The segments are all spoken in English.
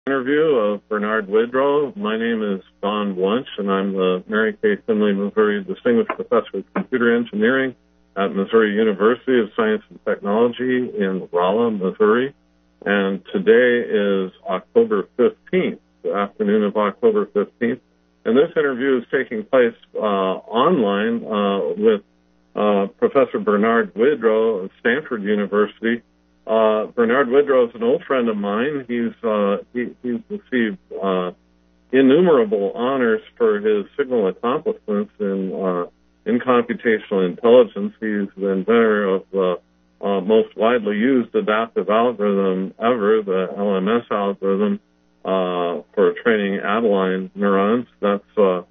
interview of Bernard Widrow. My name is Don Wunsch, and I'm the Mary K. Finley, Missouri Distinguished Professor of Computer Engineering at Missouri University of Science and Technology in Rolla, Missouri. And today is October 15th, the afternoon of October 15th. And this interview is taking place online with Professor Bernard Widrow of Stanford University. Bernard Widrow is an old friend of mine. He's received innumerable honors for his signal accomplishments in computational intelligence. He's the inventor of the most widely used adaptive algorithm ever, the LMS algorithm for training Adeline neurons. That's the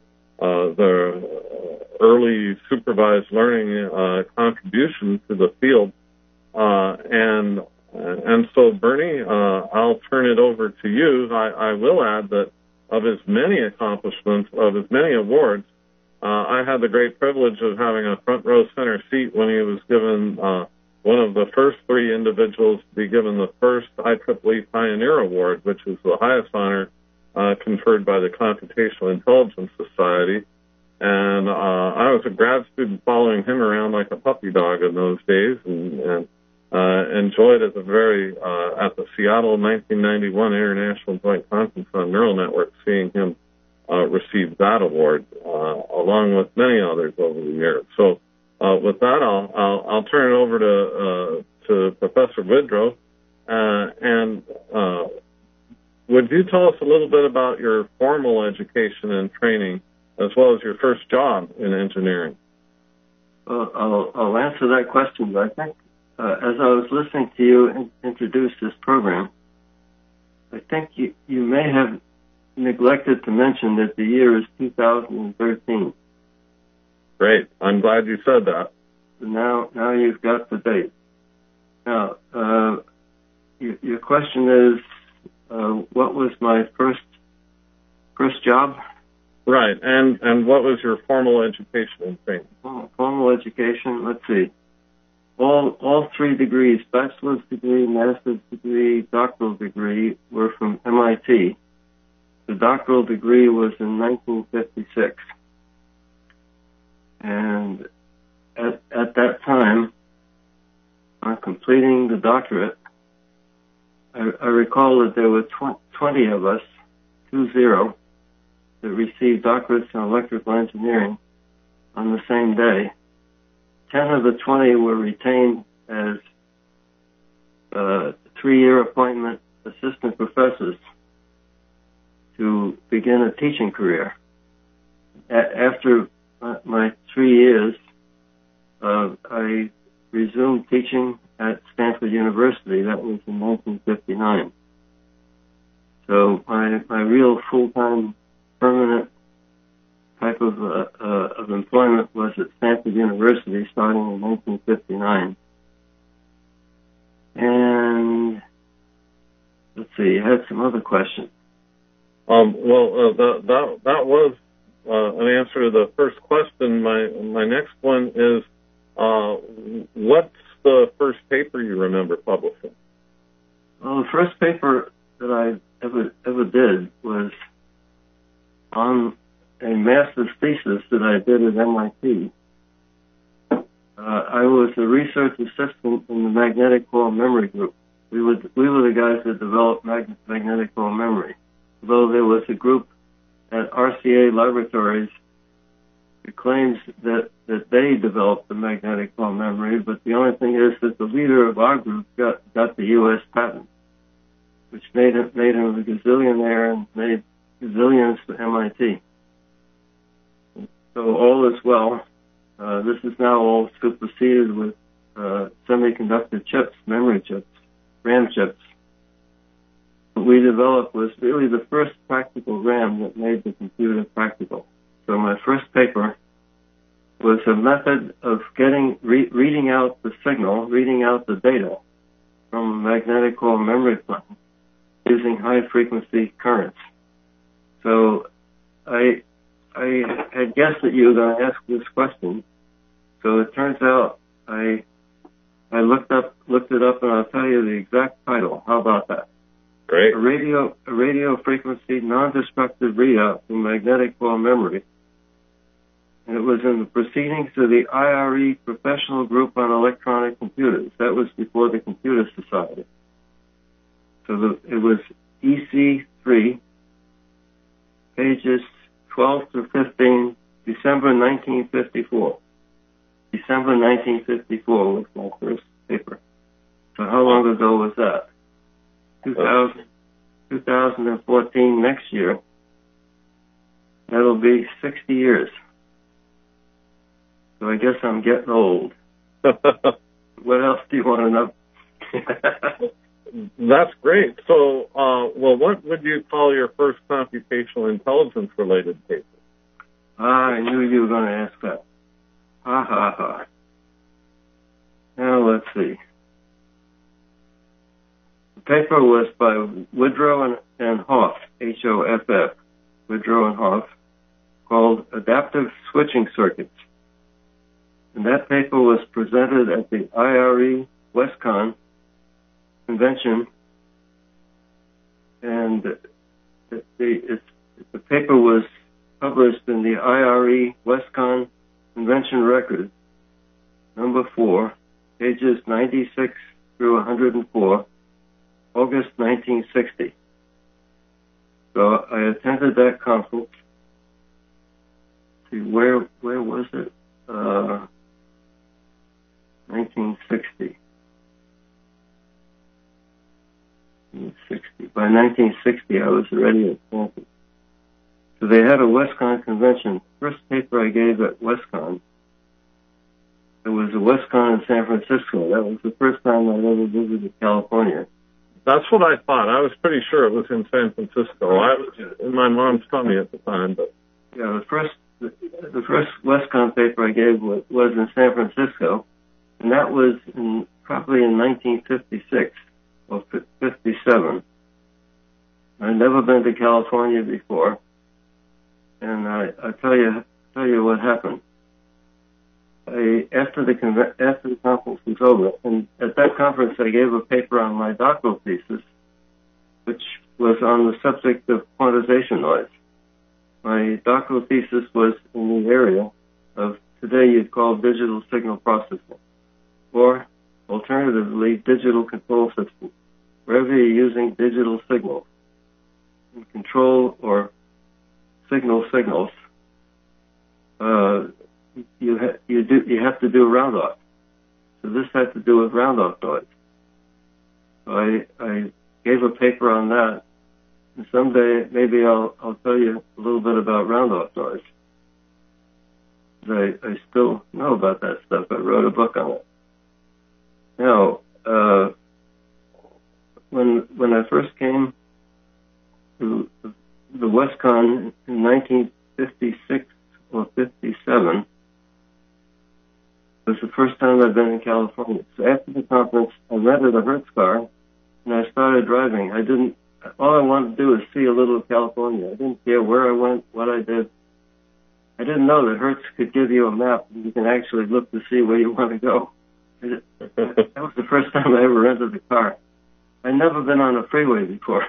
early supervised learning contribution to the field. And so, Bernie, I'll turn it over to you. I will add that of his many accomplishments, of his many awards, I had the great privilege of having a front row center seat when he was given one of the first three individuals to be given the first IEEE Pioneer Award, which is the highest honor conferred by the Computational Intelligence Society. And I was a grad student following him around like a puppy dog in those days, and enjoyed at the Seattle 1991 International Joint Conference on Neural Networks, seeing him receive that award, along with many others over the years. So, with that, I'll turn it over to Professor Widrow, and would you tell us a little bit about your formal education and training, as well as your first job in engineering? Well, I'll answer that question, but I think as I was listening to you introduce this program, I think you may have neglected to mention that the year is 2013. Great. I'm glad you said that. So now you've got the date. Now, your question is, what was my first job? Right. And what was your formal education and training? Formal education, let's see. All three degrees, bachelor's degree, master's degree, doctoral degree, were from MIT. The doctoral degree was in 1956. And at that time, on completing the doctorate, I recall that there were 20 of us, 20, that received doctorates in electrical engineering on the same day. 10 of the 20 were retained as 3-year appointment assistant professors to begin a teaching career. After my 3 years, I resumed teaching at Stanford University. That was in 1959. So my real full-time, permanent type of employment was at Stanford University starting in 1959. And let's see, you had some other questions. That was an answer to the first question. My next one is, what's the first paper you remember publishing? Well, the first paper that I ever did was on a master's thesis that I did at MIT. I was a research assistant in the magnetic core memory group. We were the guys that developed magnetic core memory. Although there was a group at RCA Laboratories that claims that they developed the magnetic core memory, but the only thing is that the leader of our group got the U.S. patent, which made him a gazillionaire and made gazillions to MIT. So all is well. This is now all superseded with semiconductor chips, memory chips, RAM chips. What we developed was really the first practical RAM that made the computer practical. So my first paper was a method of reading out the signal, reading out the data from a magnetic core memory plane using high-frequency currents. So I had guessed that you were going to ask this question. So it turns out I looked it up, and I'll tell you the exact title. How about that? Great. A radio frequency non-destructive readout from magnetic core memory. And it was in the proceedings of the IRE Professional Group on Electronic Computers. That was before the Computer Society. So it was EC3, pages 12 to 15, December 1954. December 1954 was my first paper. So how long ago was that? 2014, next year. That'll be 60 years. So I guess I'm getting old. What else do you want to know? That's great. So, well, what would you call your first computational intelligence-related paper? I knew you were going to ask that. Ha, ha, ha. Now, let's see. The paper was by Widrow and Hoff, Hoff, Widrow and Hoff, called Adaptive Switching Circuits. And that paper was presented at the IRE WestCon convention, and the paper was published in the IRE WestCon convention record, number 4, pages 96 through 104, August 1960. So I attended that conference. See, where was it? 1960. By 1960, I was already at Stanford. So they had a WestCon convention. First paper I gave at WestCon, it was a WestCon in San Francisco. That was the first time I'd ever visited California. That's what I thought. I was pretty sure it was in San Francisco. I was in my mom's tummy at the time, but yeah, the first WestCon paper I gave was in San Francisco, and that was probably in 1956 or 57. I'd never been to California before, and I tell you what happened. After the conference was over, and at that conference I gave a paper on my doctoral thesis, which was on the subject of quantization noise. My doctoral thesis was in the area of today you'd call digital signal processing, or alternatively digital control systems, wherever you're using digital signals, control or signals. You have to do round off. So this had to do with round off noise. So I gave a paper on that. And someday maybe I'll tell you a little bit about round off noise. I still know about that stuff. I wrote a book on it. Now, when I first came to the WestCon in 1956 or 57, it was the first time I'd been in California. So after the conference, I rented a Hertz car, and I started driving. All I wanted to do is see a little of California. I didn't care where I went, what I did. I didn't know that Hertz could give you a map, and you can actually look to see where you want to go. That was the first time I ever rented a car. I'd never been on a freeway before.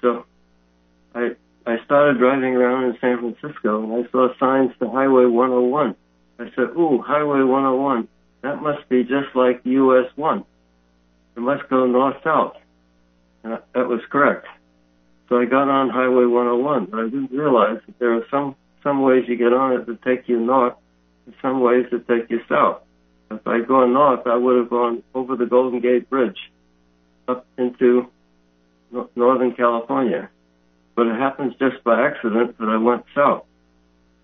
So I started driving around in San Francisco, and I saw signs to Highway 101. I said, ooh, Highway 101, that must be just like US 1. It must go north-south. And that was correct. So I got on Highway 101, but I didn't realize that there are some ways you get on it that take you north and some ways that take you south. If I'd gone north, I would have gone over the Golden Gate Bridge up into Northern California. But it happens just by accident that I went south.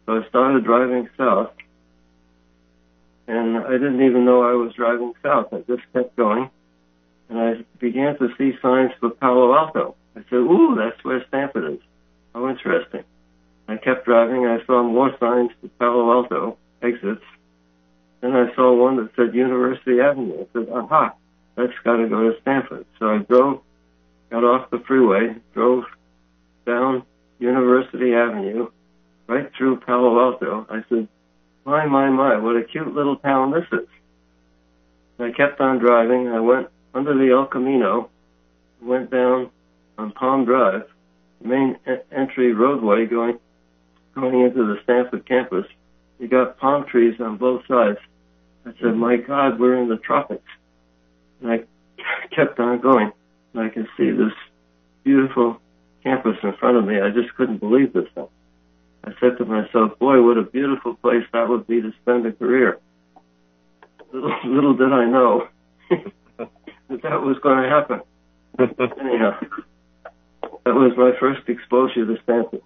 So I started driving south, and I didn't even know I was driving south. I just kept going, and I began to see signs for Palo Alto. I said, ooh, that's where Stanford is. How interesting. I kept driving. I saw more signs for Palo Alto exits. Then I saw one that said University Avenue. I said, aha, that's got to go to Stanford. So I got off the freeway, drove down University Avenue, right through Palo Alto. I said, my, what a cute little town this is. And I kept on driving. I went under the El Camino, went down on Palm Drive, the main entry roadway going into the Stanford campus. You got palm trees on both sides. I said, my God, we're in the tropics. And I kept on going. And I could see this beautiful campus in front of me. I just couldn't believe this thing. I said to myself, boy, what a beautiful place that would be to spend a career. Little did I know that was going to happen. Anyhow, that was my first exposure to Stanford.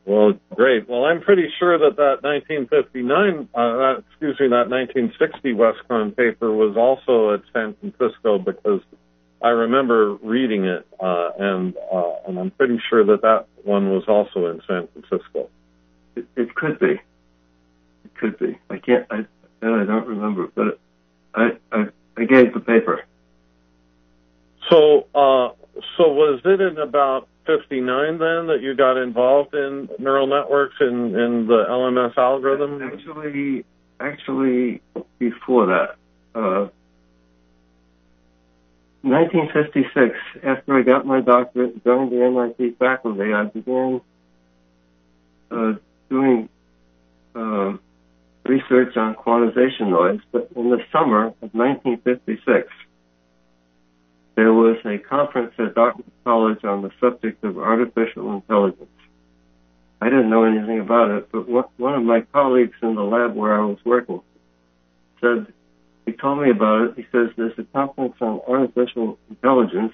Well, great. Well, I'm pretty sure that 1960 Westcon paper was also at San Francisco, because I remember reading it, and I'm pretty sure that one was also in San Francisco. It could be. It could be. I don't remember, but I gave the paper. So was it in about 59 then that you got involved in neural networks in the LMS algorithm? Actually, before that. 1956, after I got my doctorate and joined the MIT faculty, I began doing research on quantization noise. But in the summer of 1956, there was a conference at Dartmouth College on the subject of artificial intelligence. I didn't know anything about it, but one of my colleagues in the lab where I was working said, he told me about it. He says, there's a conference on artificial intelligence,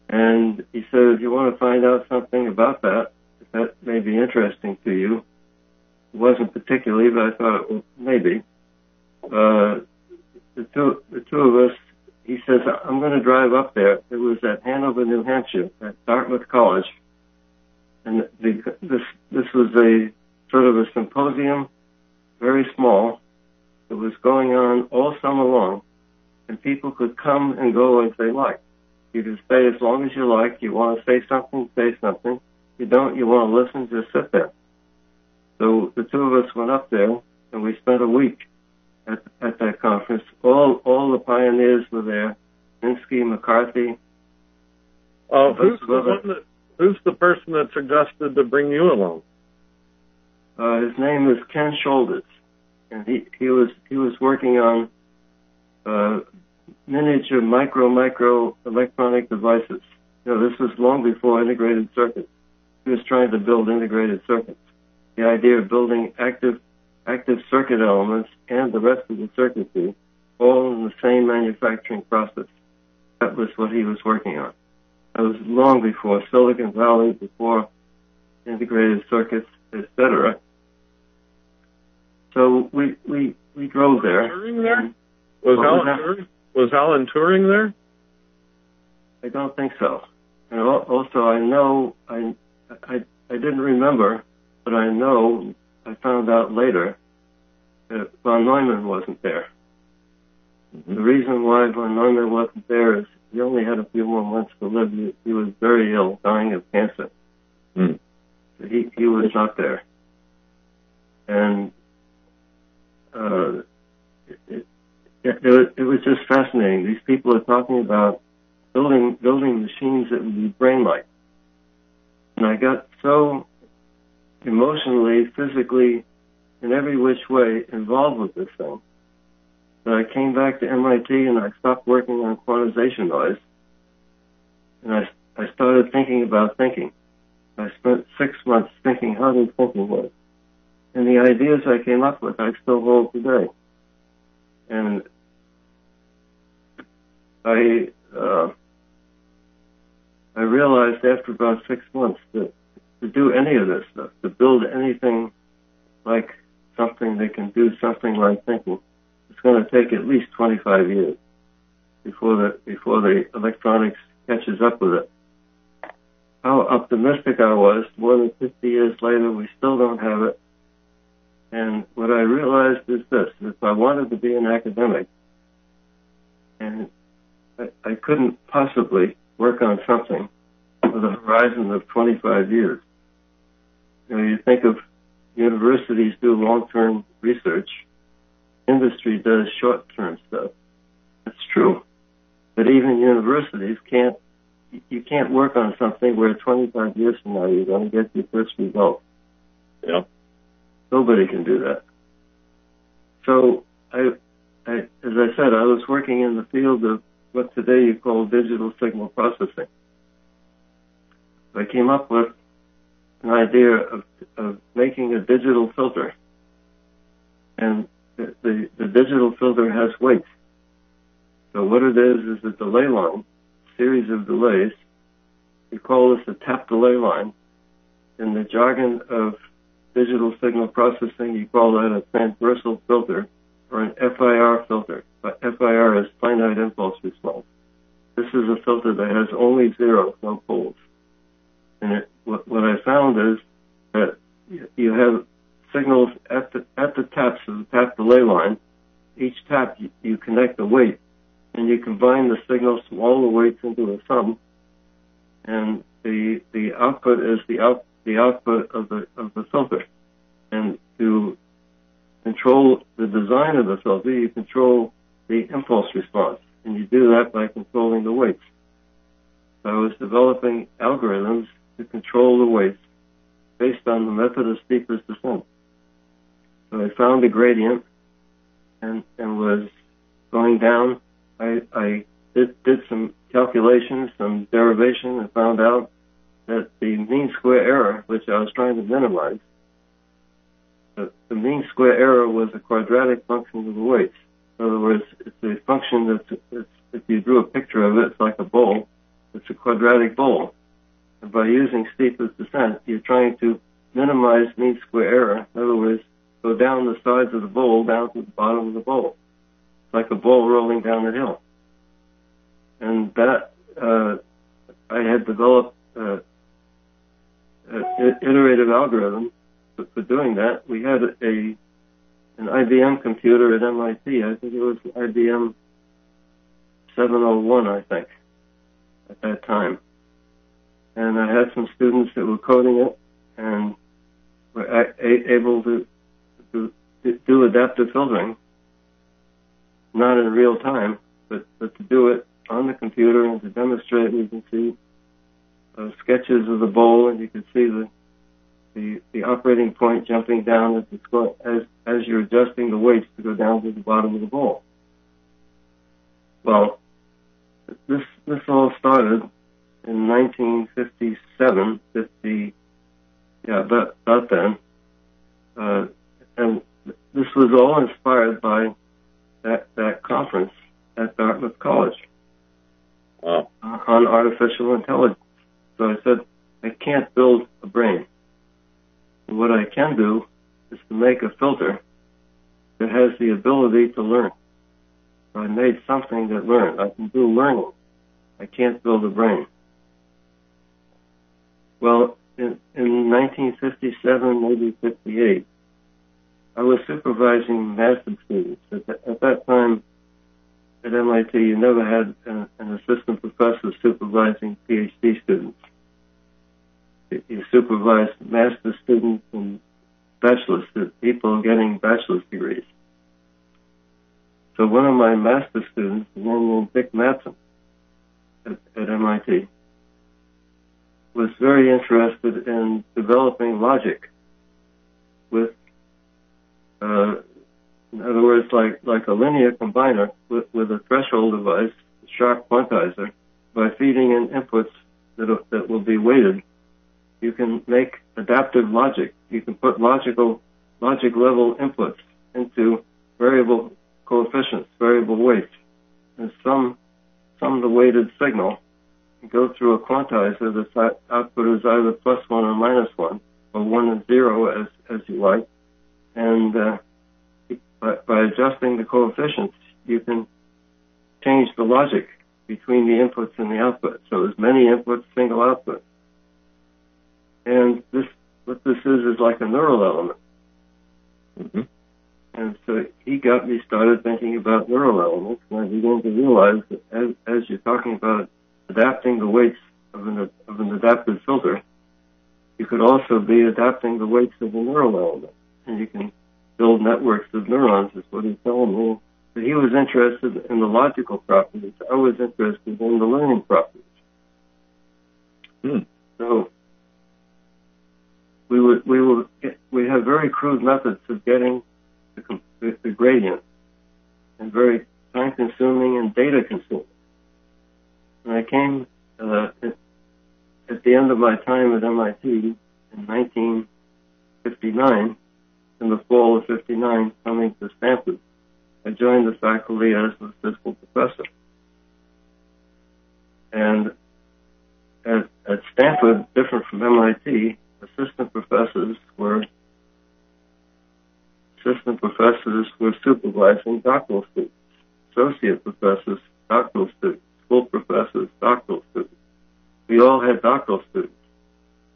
and he said, if you want to find out something about that, that may be interesting to you. It wasn't particularly, but I thought it was maybe. The two of us, he says, I'm going to drive up there. It was at Hanover, New Hampshire, at Dartmouth College. And this was a sort of a symposium, very small. It was going on all summer long, and people could come and go as they liked. You could stay as long as you like. You want to say something, say something. You don't, you want to listen, just sit there. So the two of us went up there, and we spent a week at that conference. All the pioneers were there. Minsky, McCarthy. Who's the person that suggested to bring you along? His name is Ken Shoulders, and he was working on miniature micro electronic devices. You know, this was long before integrated circuits. He was trying to build integrated circuits. The idea of building active circuit elements and the rest of the circuitry all in the same manufacturing process. That was what he was working on. That was long before Silicon Valley, before integrated circuits, etc. So we drove there. Turing there? Was Alan Turing there? I don't think so. And also, I know I didn't remember, but I know I found out later that von Neumann wasn't there. Mm-hmm. The reason why von Neumann wasn't there is he only had a few more months to live. He was very ill, dying of cancer. Mm. So he was not there. And it was just fascinating. These people are talking about building machines that would be brain-like. And I got so emotionally, physically, in every which way involved with this thing that I came back to MIT and I stopped working on quantization noise. And I started thinking about thinking. I spent 6 months thinking how does thinking work. And the ideas I came up with, I still hold today. And I realized after about 6 months that to do any of this stuff, to build anything like something that can do something like thinking, it's going to take at least 25 years before the electronics catches up with it. How optimistic I was, more than 50 years later, we still don't have it. And what I realized is this: if I wanted to be an academic, and I couldn't possibly work on something with a horizon of 25 years. You know, you think of universities do long-term research, industry does short-term stuff. That's true. But even universities can't you can't work on something where 25 years from now you're going to get your first result. Yeah. Nobody can do that. So as I said, I was working in the field of what today you call digital signal processing. I came up with an idea of making a digital filter. And the digital filter has weights. So what it is a delay line, series of delays. We call this a tap delay line. In the jargon of digital signal processing, you call that a transversal filter or an FIR filter. But FIR is finite impulse response. This is a filter that has only zeros, no poles. And what I found is that you have signals at the taps of the tap delay line. Each tap you connect a weight, and you combine the signals from all the weights into a sum, and the output is the output of the filter. And to control the design of the filter, you control the impulse response, and you do that by controlling the weights. So I was developing algorithms to control the weights based on the method of steepest descent. So I found a gradient and was going down. I did some calculations, some derivation, and found out that the mean square error, which I was trying to minimize, the mean square error was a quadratic function of the weights. In other words, it's a function that's if you drew a picture of it, it's like a bowl. It's a quadratic bowl. And by using steepest descent, you're trying to minimize mean square error. In other words, go down the sides of the bowl, down to the bottom of the bowl. It's like a bowl rolling down the hill. And that, I had developed an iterative algorithm for doing that. We had an IBM computer at MIT. I think it was an IBM 701, I think, at that time. And I had some students that were coding it and were able to do adaptive filtering, not in real time, but to do it on the computer and to demonstrate. You can see sketches of the bowl, and you can see the operating point jumping down as it's going, as you're adjusting the weights to go down to the bottom of the bowl. Well, this all started in 1957, about then. And this was all inspired by that conference at Dartmouth College. Wow. On artificial intelligence. So I said, I can't build a brain. And what I can do is to make a filter that has the ability to learn. So I made something that learned. I can do learning. I can't build a brain. Well, in 1957, maybe 58, I was supervising master's students. At that time, at MIT, you never had an assistant professor supervising PhD students. You supervised master's students and bachelor's students, people getting bachelor's degrees. So one of my master's students, a man named Dick Madsen at MIT, was very interested in developing logic with, in other words, like a linear combiner with a threshold device, a sharp quantizer. By feeding in inputs that will be weighted, you can make adaptive logic. You can put logic level inputs into variable coefficients, variable weights, and sum the weighted signal and go through a quantizer. The output is either +1 or -1, or 1 and 0 as you like. And by adjusting the coefficients, you can change the logic between the inputs and the output. So as many inputs, single output. And what this is like a neural element. Mm-hmm. And so he got me started thinking about neural elements, and I began to realize that as you're talking about adapting the weights of an adaptive filter, you could also be adapting the weights of a neural element. And you can build networks of neurons, is what he's telling me. But he was interested in the logical properties. I was interested in the learning properties. Hmm. So we had very crude methods of getting the gradient, and very time consuming and data consuming. When I came at the end of my time at MIT in 1959, in the fall of '59, coming to Stanford, I joined the faculty as an assistant professor. And at Stanford, different from MIT, assistant professors were supervising doctoral students, associate professors, doctoral students, full professors, doctoral students. We all had doctoral students.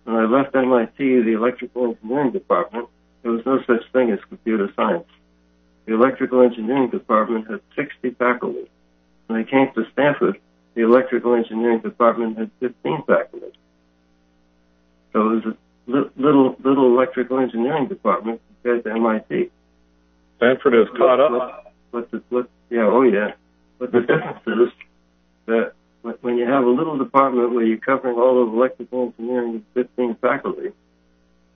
When I left MIT, the electrical engineering department, there was no such thing as computer science. The electrical engineering department had 60 faculty. When I came to Stanford, the electrical engineering department had 15 faculty. So it was a little electrical engineering department compared to MIT. Stanford is caught up. But the difference is that when you have a little department where you're covering all of electrical engineering with 15 faculty,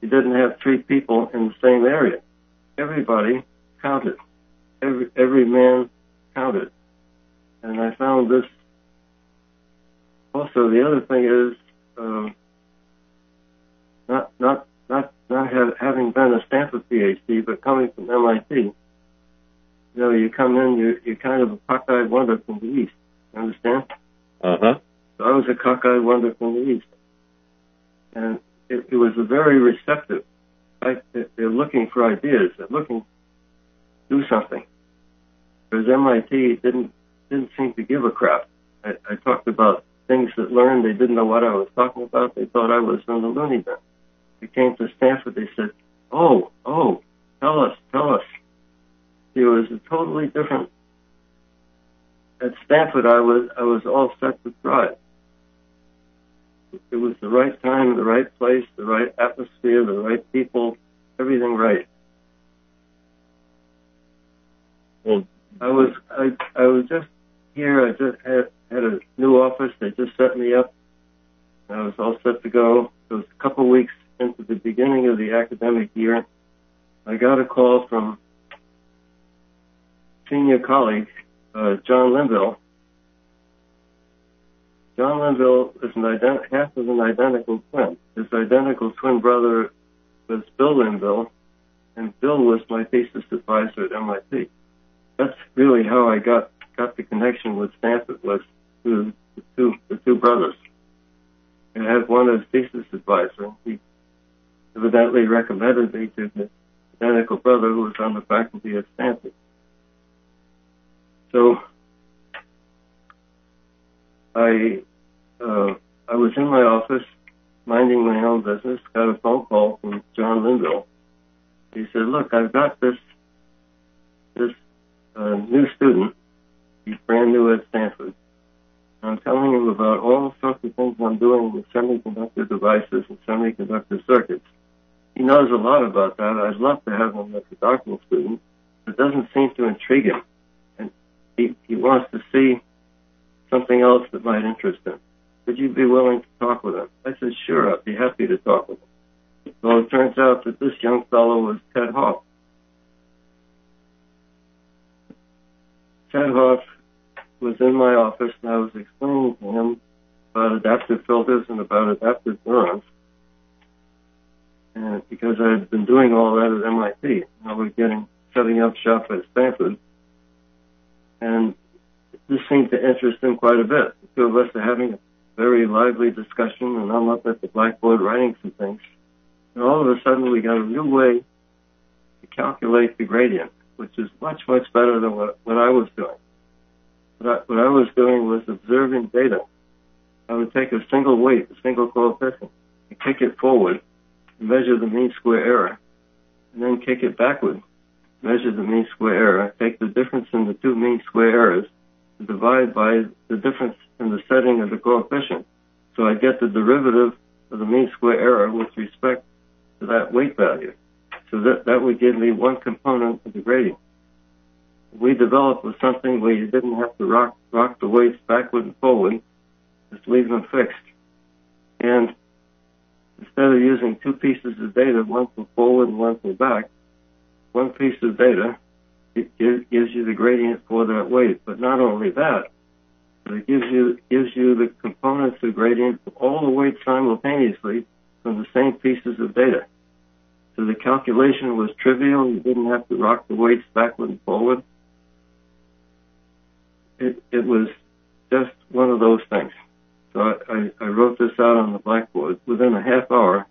you didn't have 3 people in the same area. Everybody counted. Every man counted. And I found this. Also, the other thing is, having been a Stanford PhD, but coming from MIT, you come in, you're kind of a cockeyed wonder from the East. You understand? Uh-huh. So I was a cockeyed wonder from the East. And it was a very receptive. They're looking for ideas. They're looking to do something. Whereas MIT didn't seem to give a crap. I talked about things that learned. They didn't know what I was talking about. They thought I was in the loony bin. They came to Stanford. They said, oh, tell us. It was a totally different. At Stanford, I was all set to thrive. It was the right time, the right place, the right atmosphere, the right people, everything right. Well, I was just here. I just had a new office. They just set me up. I was all set to go. It was a couple of weeks into the beginning of the academic year. I got a call from senior colleague, John Linville. John Linville is half of an identical twin. His identical twin brother was Bill Linville, and Bill was my thesis advisor at MIT. That's really how I got the connection with Stanford, was through the two brothers. I had one as thesis advisor. He evidently recommended me to his identical brother who was on the faculty at Stanford. So I was in my office minding my own business, got a phone call from John Linville. He said, look, I've got this new student. He's brand new at Stanford. I'm telling him about all sorts of things I'm doing with semiconductor devices and semiconductor circuits. He knows a lot about that. I'd love to have him as a doctoral student. It doesn't seem to intrigue him. And he wants to see something else that might interest him. Would you be willing to talk with him? I said, sure, I'd be happy to talk with him. Well, it turns out that this young fellow was Ted Hoff. Ted Hoff was in my office, and I was explaining to him about adaptive filters and about adaptive neurons. And because I had been doing all that at MIT, I was setting up shop at Stanford. And this seemed to interest him quite a bit. The two of us are having a very lively discussion, and I'm up at the blackboard writing some things. And all of a sudden, we got a new way to calculate the gradient, which is much, much better than what I was doing. What I was doing was observing data. I would take a single weight, a single coefficient, and kick it forward, and measure the mean square error, and then kick it backward, measure the mean square error, take the difference in the two mean square errors, and divide by the difference in the setting of the coefficient. So I get the derivative of the mean square error with respect to that weight value. So that would give me one component of the gradient. We developed with something where you didn't have to rock the weights backward and forward, just leave them fixed. And instead of using two pieces of data, one for forward and one for back, one piece of data it gives you the gradient for that weight. But not only that, but it gives you the components of gradient for all the weights simultaneously from the same pieces of data. So the calculation was trivial. You didn't have to rock the weights backward and forward. It was just one of those things. So I wrote this out on the blackboard. Within a half hour,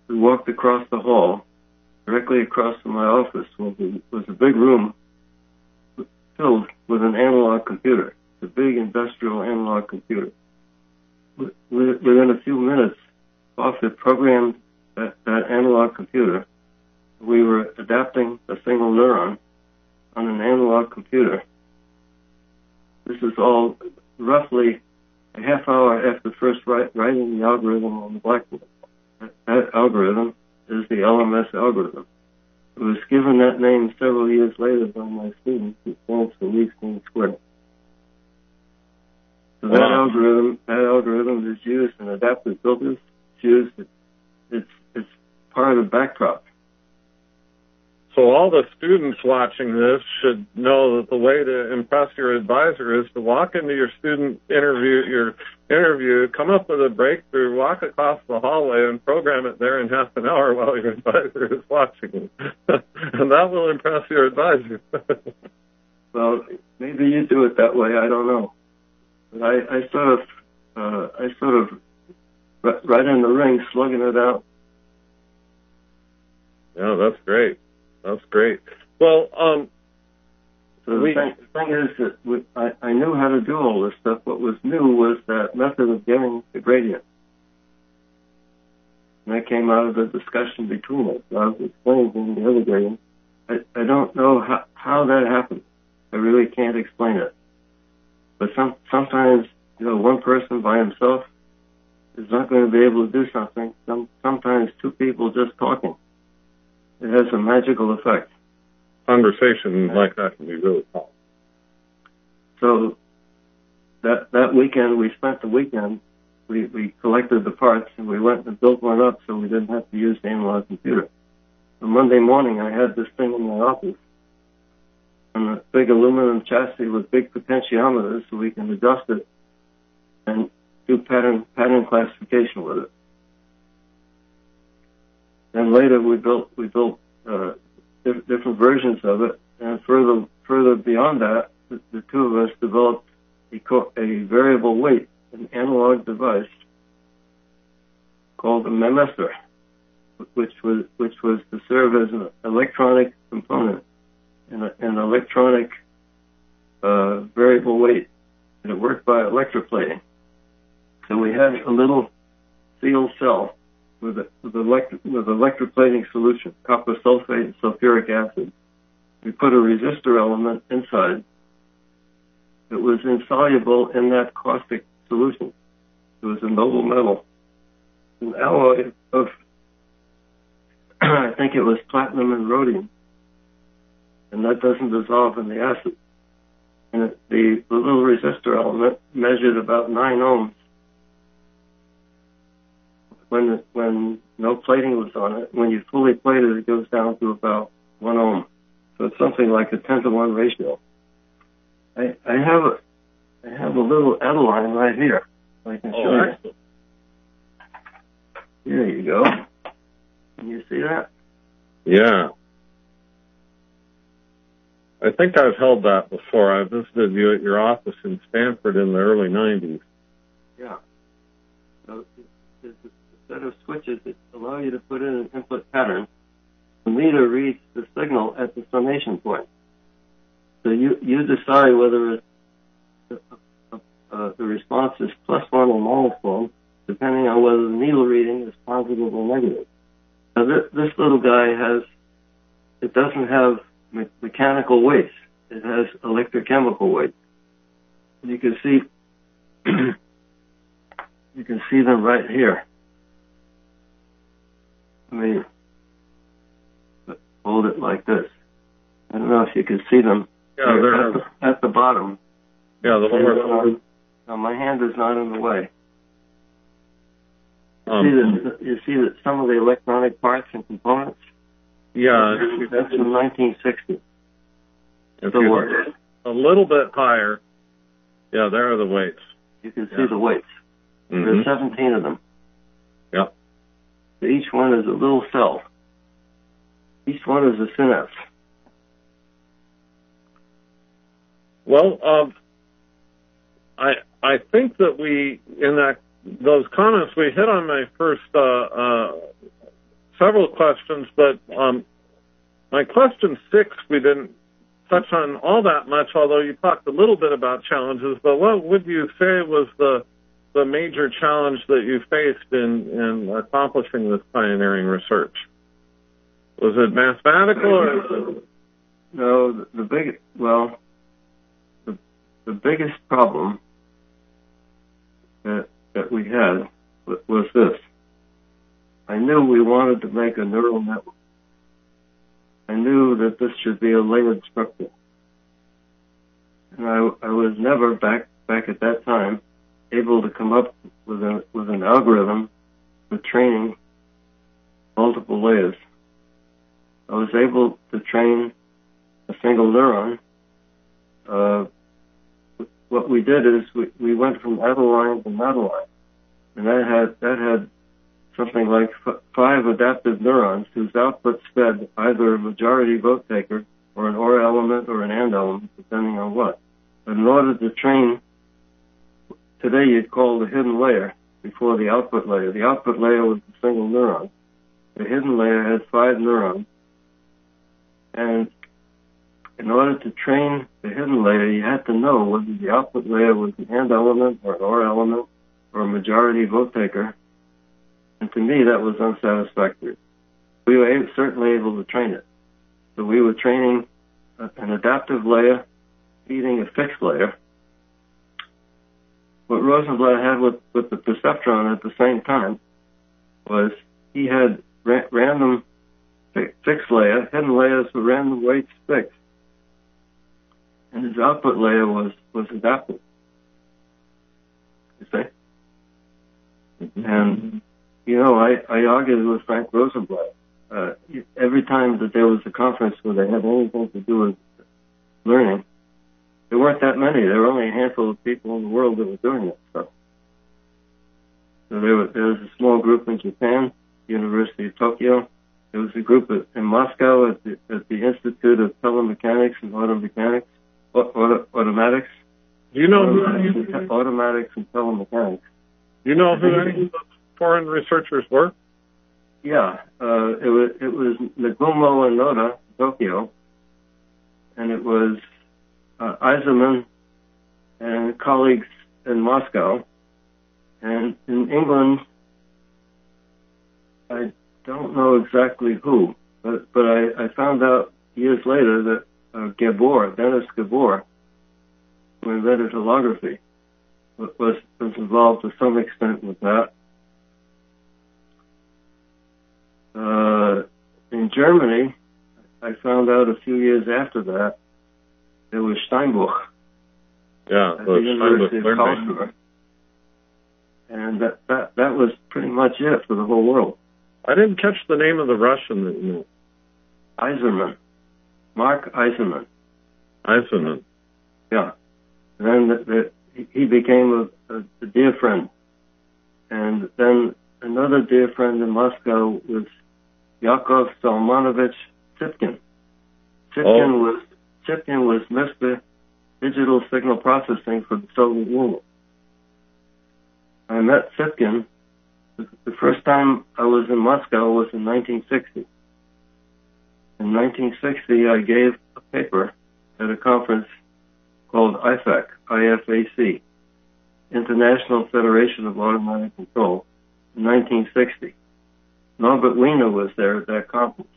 we walked across the hall. Directly across from my office was a big room filled with an analog computer, a big industrial analog computer. Within a few minutes, off it programmed that analog computer. We were adapting a single neuron on an analog computer. This is all roughly a half hour after first writing the algorithm on the blackboard. That algorithm is the LMS algorithm. It was given that name several years later by my student, who stands for least mean squared. So that algorithm is used in adaptive filters. It's part of the backdrop. So all the students watching this should know that the way to impress your advisor is to walk into your interview, come up with a breakthrough, walk across the hallway, and program it there in half an hour while your advisor is watching. And that will impress your advisor. Well, maybe you do it that way. I don't know. But I sort of right in the ring, slugging it out. Yeah, that's great. That's great. Well, so the thing is that I knew how to do all this stuff. What was new was that method of getting the gradient. And that came out of the discussion between us. I was explaining the other gradient. I don't know how that happened. I really can't explain it. But sometimes, one person by himself is not going to be able to do something. Sometimes two people just talking. It has a magical effect. Conversation like that can be really powerful. So that weekend, we spent the weekend, we collected the parts and we went and built one up so we didn't have to use the analog computer. On Monday morning, I had this thing in my office, and a big aluminum chassis with big potentiometers so we can adjust it and do pattern classification with it. And later we built different versions of it, and further beyond that, the two of us developed a variable weight, an analog device called a memester, which was to serve as an electronic component, an electronic variable weight, and it worked by electroplating. So we had a little sealed cell with electroplating solution, copper sulfate and sulfuric acid. We put a resistor element inside that was insoluble in that caustic solution. It was a noble metal, an alloy of, I think it was platinum and rhodium, and that doesn't dissolve in the acid. And the little resistor element measured about 9 ohms. When no plating was on it, when you fully plate it, it goes down to about 1 ohm. So it's something like a 10-to-1 ratio. I have a little Adeline right here. I can show you. There you go. Can you see that? Yeah. I think I've held that before. I visited you at your office in Stanford in the early 90s. Yeah. So there's a set of switches that allow you to put in an input pattern. The meter reads the signal at the summation point. So you decide whether the response is +1 or -1, depending on whether the needle reading is positive or negative. Now this little guy it doesn't have mechanical weights. It has electrochemical weights. And you can see them right here. Let me hold it like this. I don't know if you can see them. Yeah, they're at the bottom. Yeah, the lower. Now my hand is not in the way. You see that some of the electronic parts and components? Yeah. That's from 1960. If you're a little bit higher, yeah, there are the weights. You can see the weights. Mm-hmm. There are 17 of them. Yeah. Each one is a little cell. Each one is a synapse. Well, I think that those comments, we hit on my first several questions, but my question 6 we didn't touch on all that much, although you talked a little bit about challenges. But what would you say was the major challenge that you faced in accomplishing this pioneering research? Was it mathematical or? No, the biggest problem that we had was this. I knew we wanted to make a neural network. I knew that this should be a layered structure. And I was never back at that time able to come up with an algorithm for training multiple layers. I was able to train a single neuron. What we did is we went from adeline to Madeline, and that had something like 5 adaptive neurons whose outputs fed either a majority vote taker or an OR element or an AND element, depending on what. But in order to train, today you'd call the hidden layer before the output layer. The output layer was a single neuron. The hidden layer had 5 neurons. And in order to train the hidden layer, you had to know whether the output layer was an AND element or an OR element or a majority vote taker. And to me, that was unsatisfactory. We were certainly able to train it. So we were training an adaptive layer, feeding a fixed layer. What Rosenblatt had with the perceptron at the same time was he had random fixed layer, hidden layers with random weights fixed. And his output layer was adaptive. You see? Mm-hmm. And I argued with Frank Rosenblatt. Every time that there was a conference where they had anything to do with learning, there weren't that many. There were only a handful of people in the world that were doing that stuff. So there was a small group in Japan, University of Tokyo. There was a group in Moscow at the Institute of Telemechanics and Automatics. Do you know automatics and telemechanics? Do you know who any of those foreign researchers were? Yeah, it was Nagumo and Noda, Tokyo, and it was Eisenman and colleagues in Moscow, and in England, I don't know exactly who, but I found out years later that Dennis Gabor, who invented holography, was involved to some extent with that. In Germany, I found out a few years after that, there was Steinbuch at the University of Karlsruhe. And that was pretty much it for the whole world. I didn't catch the name of the Russian that you knew. Eisenman. Mark Eisenman. Eisenman. Yeah. And then he became a dear friend. And then another dear friend in Moscow was Yakov Salmanovich Tsipkin. Tsipkin was Mr. Digital Signal Processing for the Soviet Union. I met Tsipkin. The first time I was in Moscow was in 1960. In 1960, I gave a paper at a conference called IFAC, International Federation of Automatic Control, in 1960. Norbert Wiener was there at that conference.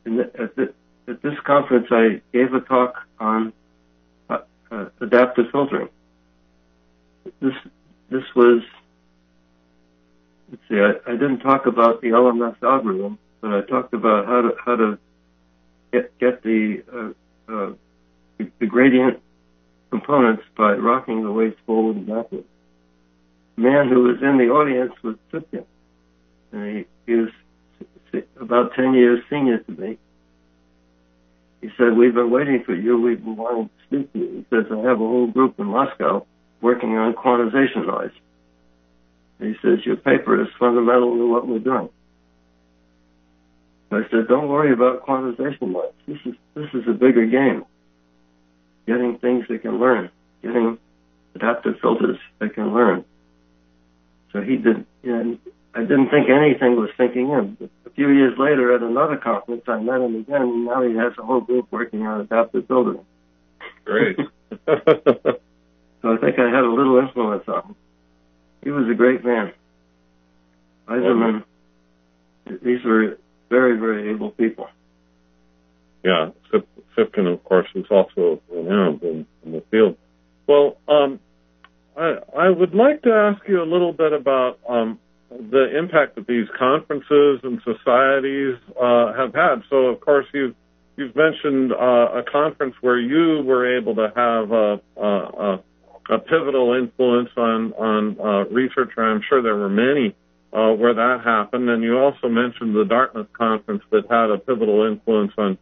And at this conference, I gave a talk on adaptive filtering. This was, let's see, I didn't talk about the LMS algorithm, but I talked about how to get the gradient components by rocking the weights forward and backward. man who was in the audience was Sipkin. And he was about 10 years senior to me. He said, "We've been waiting for you. We've been wanting to speak to you." He says, "I have a whole group in Moscow working on quantization noise." And he says, "Your paper is fundamental to what we're doing." I said, "Don't worry about quantization noise. This is a bigger game. Getting things that can learn, getting adaptive filters that can learn." So he did, and I didn't think anything was sinking in. But a few years later at another conference, I met him again, and now he has a whole group working on adaptive filtering. Great. So I think I had a little influence on him. He was a great man. Eisenman, these were very, very able people. Yeah, Sipkin, of course, is also renowned in the field. Well, I would like to ask you a little bit about the impact that these conferences and societies have had. So, of course, you've mentioned a conference where you were able to have a pivotal influence on research, and I'm sure there were many where that happened. And you also mentioned the Dartmouth conference that had a pivotal influence on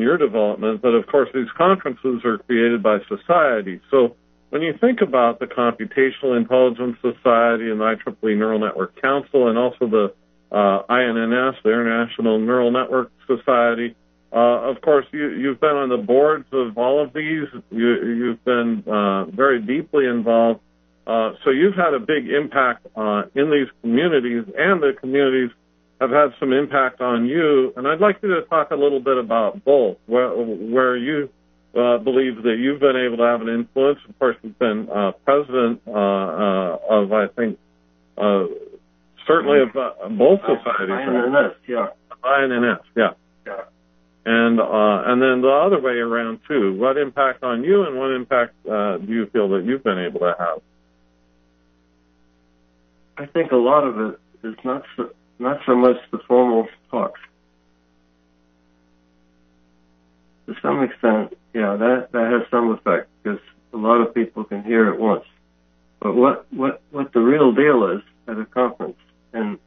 your development. But, of course, these conferences are created by society. So when you think about the Computational Intelligence Society and the IEEE Neural Network Council and also the INNS, the International Neural Network Society, of course, you've been on the boards of all of these. You've been very deeply involved. So you've had a big impact in these communities, and the communities have had some impact on you. And I'd like you to talk a little bit about both, where you believe that you've been able to have an influence. Of course, you've been president of, I think, certainly of both societies. INNS, yeah. INNS, yeah. Yeah. And then the other way around, too. What impact on you and what impact do you feel that you've been able to have? I think a lot of it is not so much the formal talks. To some extent, yeah, that has some effect because a lot of people can hear at once. But what the real deal is at a conference, and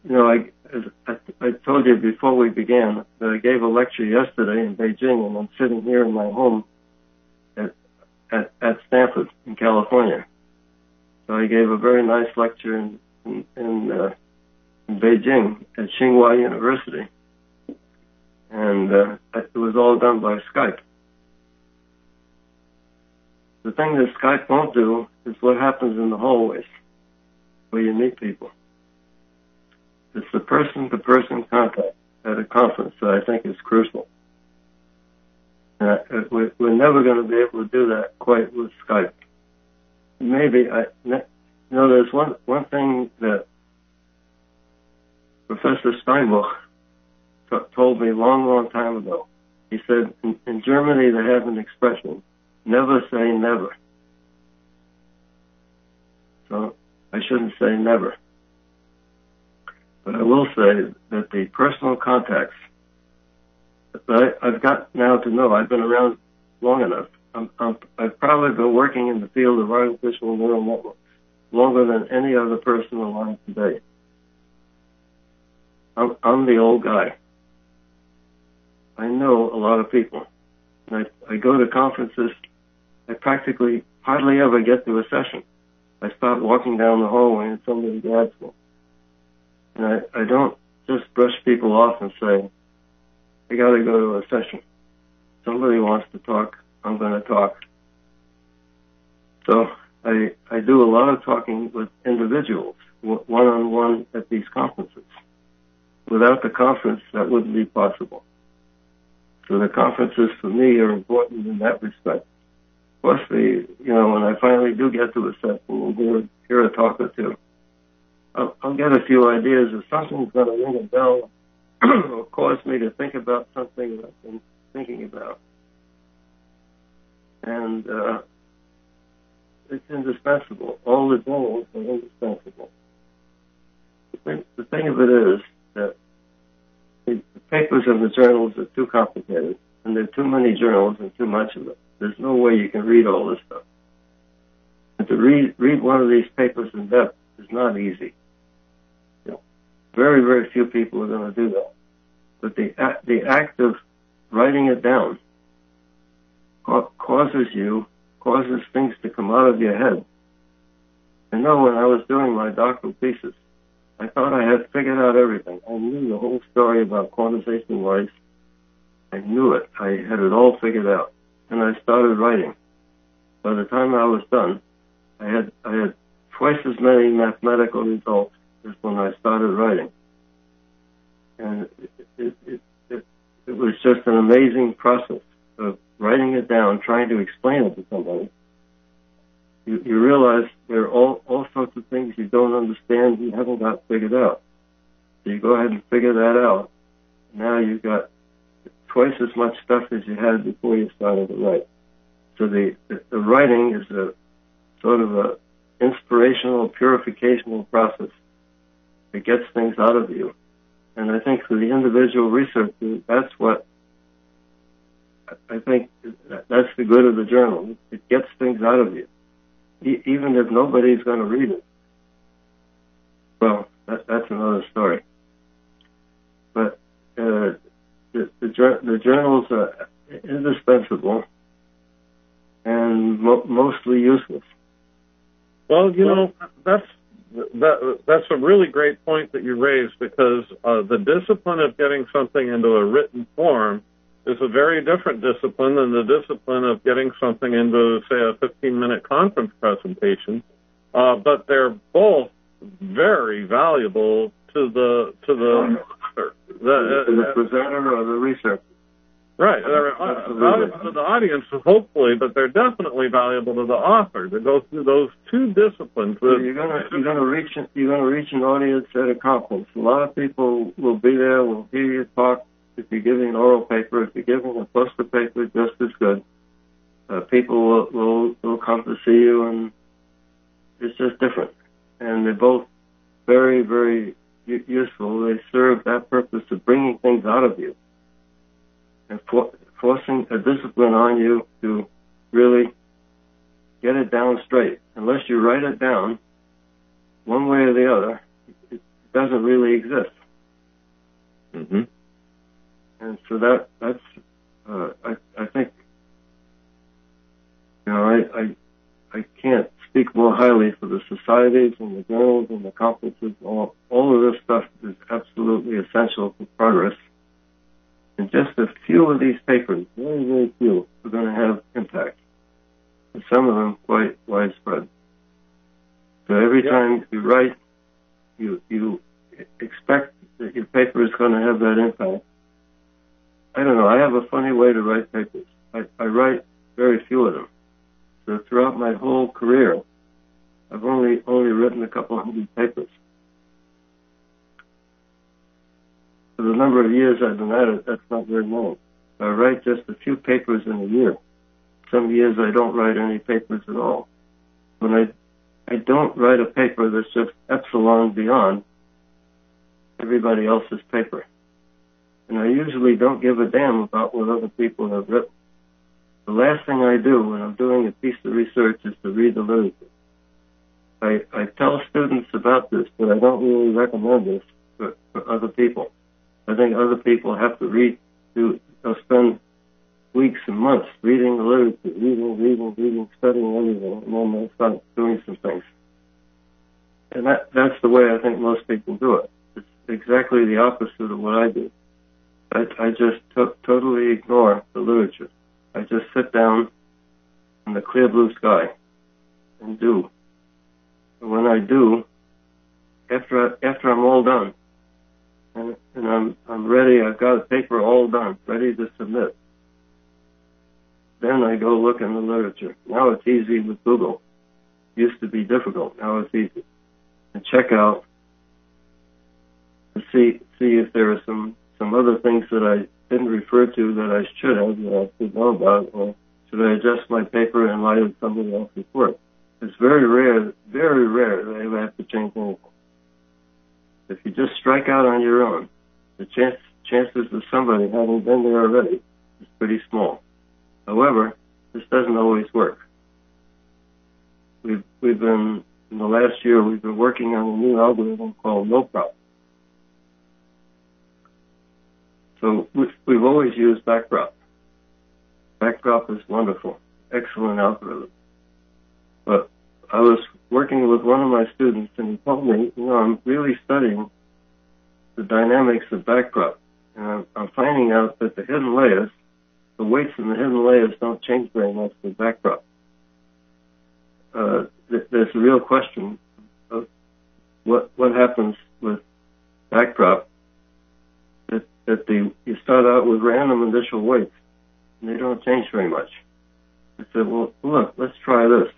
you know, I told you before we began that I gave a lecture yesterday in Beijing, and I'm sitting here in my home at Stanford in California. So I gave a very nice lecture in Beijing at Tsinghua University, and it was all done by Skype. The thing that Skype won't do is what happens in the hallways where you meet people. It's the person-to-person contact at a conference that I think is crucial. We're never going to be able to do that quite with Skype. Maybe, there's one thing that Professor Steinbuch told me a long time ago. He said, in Germany they have an expression, never say never. So I shouldn't say never. But I will say that the personal contacts that I've got now to know, I've been around long enough. I've probably been working in the field of artificial neural networks longer than any other person alive today. I'm the old guy. I know a lot of people. And I go to conferences. I practically hardly ever get to a session. I start walking down the hallway and somebody grabs me. And I don't just brush people off and say, I got to go to a session. Somebody wants to talk, I'm going to talk. So I do a lot of talking with individuals, one-on-one at these conferences. Without the conference, that wouldn't be possible. So the conferences for me are important in that respect. Plus, when I finally do get to a session and hear a talk or two, I'll get a few ideas if something's going to ring a bell or cause me to think about something that I've been thinking about. And it's indispensable. All the journals are indispensable. The thing of it is that the papers in the journals are too complicated, and there are too many journals and too much of it. There's no way you can read all this stuff. And to read one of these papers in depth is not easy. You know, very, very few people are going to do that. But the act of writing it down causes things to come out of your head. I know when I was doing my doctoral thesis, I thought I had figured out everything. I knew the whole story about quantization wise. I knew it. I had it all figured out. And I started writing. By the time I was done, I had twice as many mathematical results as when I started writing. And it was just an amazing process of writing it down, trying to explain it to somebody. You realize there are all sorts of things you don't understand, you haven't got figured out. So you go ahead and figure that out. Now you've got twice as much stuff as you had before you started to write. So the writing is a sort of a inspirational, purificational process. It gets things out of you. And I think for the individual researcher, that's the good of the journal. It gets things out of you, even if nobody's going to read it. Well, that's another story. But the journals are indispensable and mostly useless. Well, that's a really great point that you raised, because the discipline of getting something into a written form is a very different discipline than the discipline of getting something into, say, a 15-minute conference presentation. But they're both very valuable to the presenter or the researcher. Right. They're valuable to the audience, hopefully, but they're definitely valuable to the author to go through those two disciplines. So you're gonna reach an audience at a conference. A lot of people will be there, will hear you talk. If you're giving an oral paper, if you're giving a poster paper, just as good. People will come to see you, and it's just different. And they're both very, very useful. They serve that purpose of bringing things out of you and forcing a discipline on you to really get it down straight. Unless you write it down, one way or the other, it doesn't really exist. Mm-hmm. And so that's I think, I can't speak more highly for the societies and the journals and the conferences. All of this stuff is absolutely essential for progress. And just a few of these papers, very, very few, are going to have impact. And some of them quite widespread. So every time you write, you expect that your paper is going to have that impact. I don't know. I have a funny way to write papers. I write very few of them. So throughout my whole career, I've only written a couple hundred papers. For the number of years I've been at it, that's not very long. I write just a few papers in a year. Some years I don't write any papers at all. When I don't write a paper that's just epsilon beyond everybody else's paper. And I usually don't give a damn about what other people have written. The last thing I do when I'm doing a piece of research is to read the literature. I tell students about this, but I don't really recommend this for other people. I think other people have to they'll spend weeks and months reading the literature, reading, studying everything, and then they'll start doing some things. And that's the way I think most people do it. It's exactly the opposite of what I do. I just totally ignore the literature. I just sit down in the clear blue sky and do. And when I do, after I'm all done, and I'm ready, I've got a paper all done, ready to submit, then I go look in the literature. Now it's easy with Google. It used to be difficult. Now it's easy. And check out and see if there are some other things that I didn't refer to that I should have, that I should know about, or should I adjust my paper in light of somebody else's work? It's very rare that I ever have to change anything. If you just strike out on your own, the chances of somebody having been there already is pretty small. However, this doesn't always work. we've been, in the last year, we've been working on a new algorithm called no-prop. So we've always used backprop. Backprop is wonderful, excellent algorithm. But I was working with one of my students, and he told me, I'm really studying the dynamics of backprop. And I'm finding out that the hidden layers, the weights in the hidden layers don't change very much with backprop. There's a real question of what happens with backprop. You start out with random initial weights, and they don't change very much. I said, well, look, let's try this.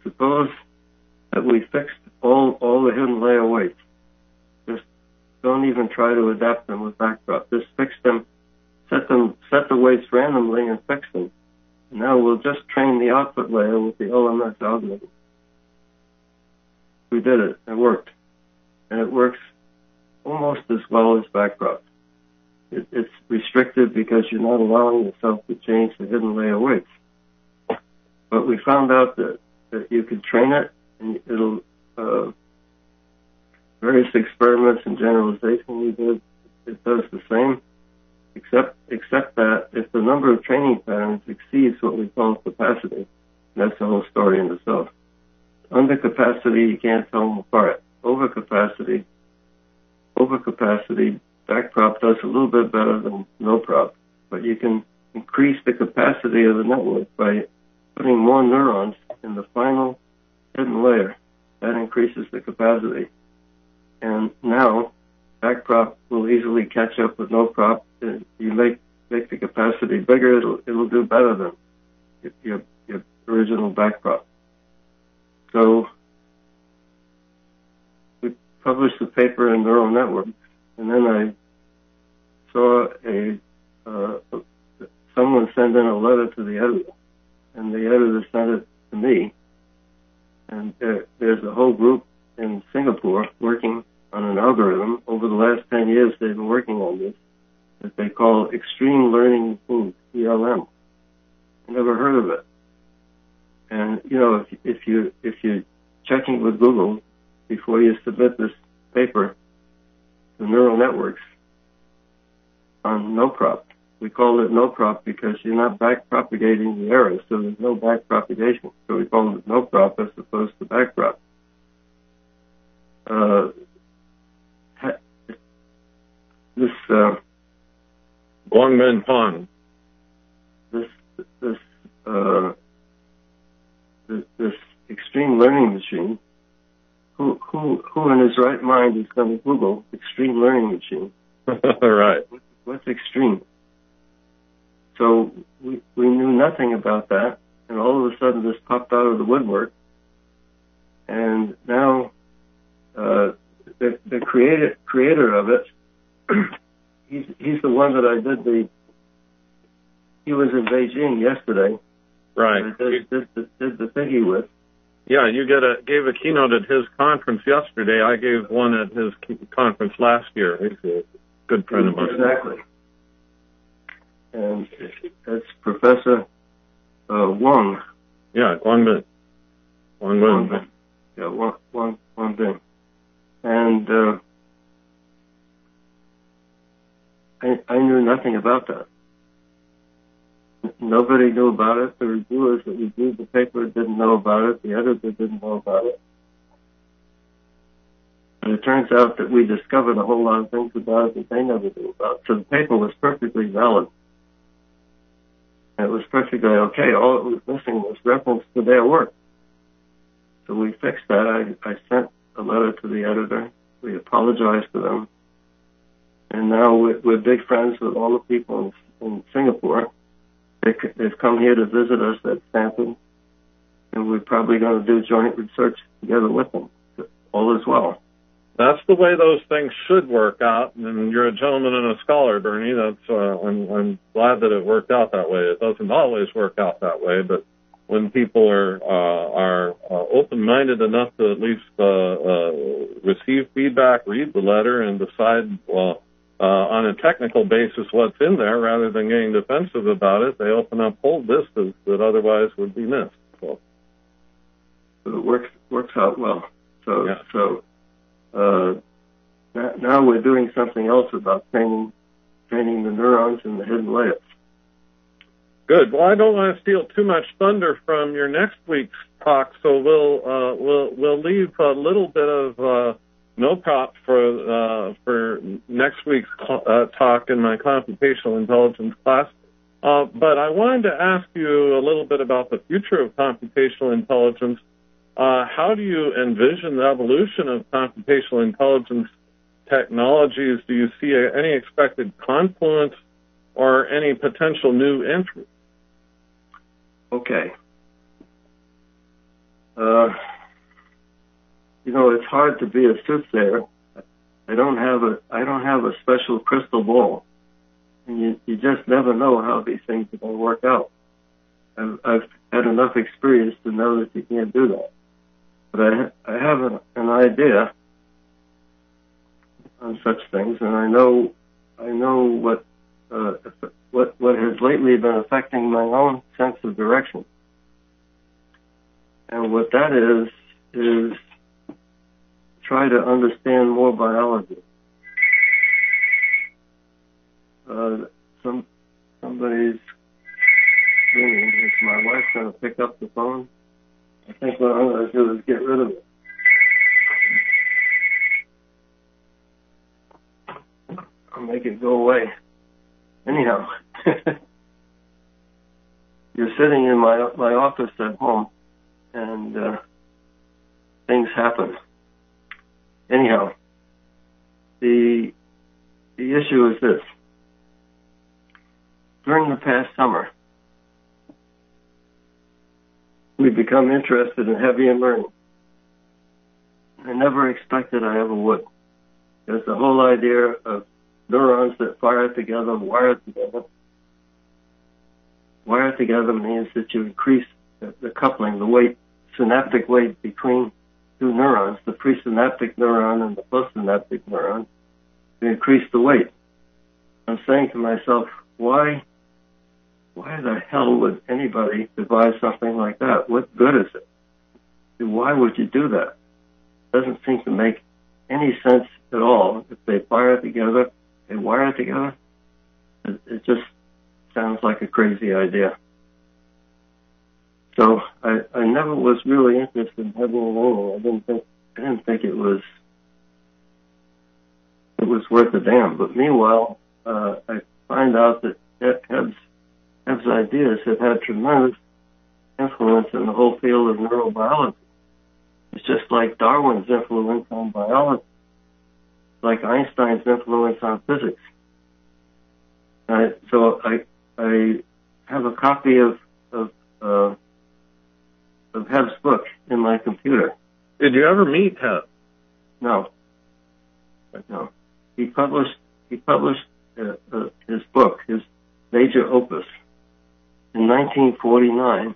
Suppose that we fixed all the hidden layer weights. Just don't even try to adapt them with backprop. Just fix them, set the weights randomly and fix them. And now we'll just train the output layer with the LMS algorithm. We did it. It worked. And it works almost as well as backprop. It's restricted because you're not allowing yourself to change the hidden layer weights. But we found out that you can train it, and it'll, various experiments and generalization we did, it does the same, except that if the number of training patterns exceeds what we call capacity, that's the whole story in itself. Under capacity, you can't tell them apart. Overcapacity, backprop does a little bit better than no prop, but you can increase the capacity of the network by putting more neurons in the final hidden layer. That increases the capacity. And now, backprop will easily catch up with no prop. You make the capacity bigger, it'll do better than your original backprop. So, we published a paper in Neural Networks, and then I saw someone send in a letter to the editor, and the editor sent it to me. And there's a whole group in Singapore working on an algorithm. Over the last 10 years, they've been working on this that they call Extreme Learning Machine, ELM. I never heard of it. And if you're checking with Google before you submit this paper to neural networks on no prop, we call it no prop because you're not back propagating the errors, so there's no back propagation. So we call it no prop as opposed to back prop. This Guangmin Pong. This extreme learning machine. Who in his right mind is going to Google extreme learning machine? Right. What's extreme? So we knew nothing about that, and all of a sudden this popped out of the woodwork. And now the creator of it, he's the one that I did he was in Beijing yesterday. Right. I did the thingy with. Yeah, you gave a keynote at his conference yesterday. I gave one at his conference last year. He's a good friend of mine. Exactly. And that's Professor Wang. Yeah, Guangmin. Guangmin. Yeah, Wang Bing. And I knew nothing about that. Nobody knew about it. The reviewers that reviewed the paper didn't know about it. The editor didn't know about it. And it turns out that we discovered a whole lot of things about it that they never knew about. So the paper was perfectly valid. And it was perfectly okay. All it was missing was reference to their work. So we fixed that. I sent a letter to the editor. We apologized to them. And now we're big friends with all the people in Singapore. They've come here to visit us at Stanford, and we're probably going to do joint research together with them. All is well. That's the way those things should work out, and you're a gentleman and a scholar, Bernie. I'm glad that it worked out that way. It doesn't always work out that way, but when people are open-minded enough to at least receive feedback, read the letter, and decide, well, on a technical basis what's in there, rather than getting defensive about it, they open up whole vistas that otherwise would be missed. So. it works out well. So Yeah. Now we're doing something else about training the neurons in the hidden layers. Good. Well, I don't want to steal too much thunder from your next week's talk, so we'll leave a little bit of no prop for next week's talk in my computational intelligence class. But I wanted to ask you a little bit about the future of computational intelligence. How do you envision the evolution of computational intelligence technologies? Do you see any expected confluence or any potential new entry? Okay. It's hard to be a soothsayer. I don't have a special crystal ball, and you just never know how these things are going to work out. I've had enough experience to know that you can't do that. But I have an idea on such things, and I know what has lately been affecting my own sense of direction. And what that is try to understand more biology. Somebody's ringing. Is my wife going to pick up the phone? I think what I'm going to do is get rid of it. I'll make it go away. Anyhow, you're sitting in my office at home, and things happen. Anyhow, the issue is this. During the past summer, we've become interested in heavy and learning. I never expected I ever would. There's the whole idea of neurons that fire together, wire together. Wire together means that you increase the coupling, the weight, synaptic weight between two neurons, the presynaptic neuron and the postsynaptic neuron. You increase the weight. I'm saying to myself, why the hell would anybody devise something like that? What good is it? Why would you do that? It doesn't seem to make any sense at all. If they fire together, they wire together, it just sounds like a crazy idea. So I never was really interested in heavy and learning. I didn't think it was worth a damn. But meanwhile, I find out that Ebb's ideas have had tremendous influence in the whole field of neurobiology. It's just like Darwin's influence on biology, like Einstein's influence on physics. So I have a copy of Heb's book in my computer. Did you ever meet Heb? No. He published his book, his major opus, in 1949.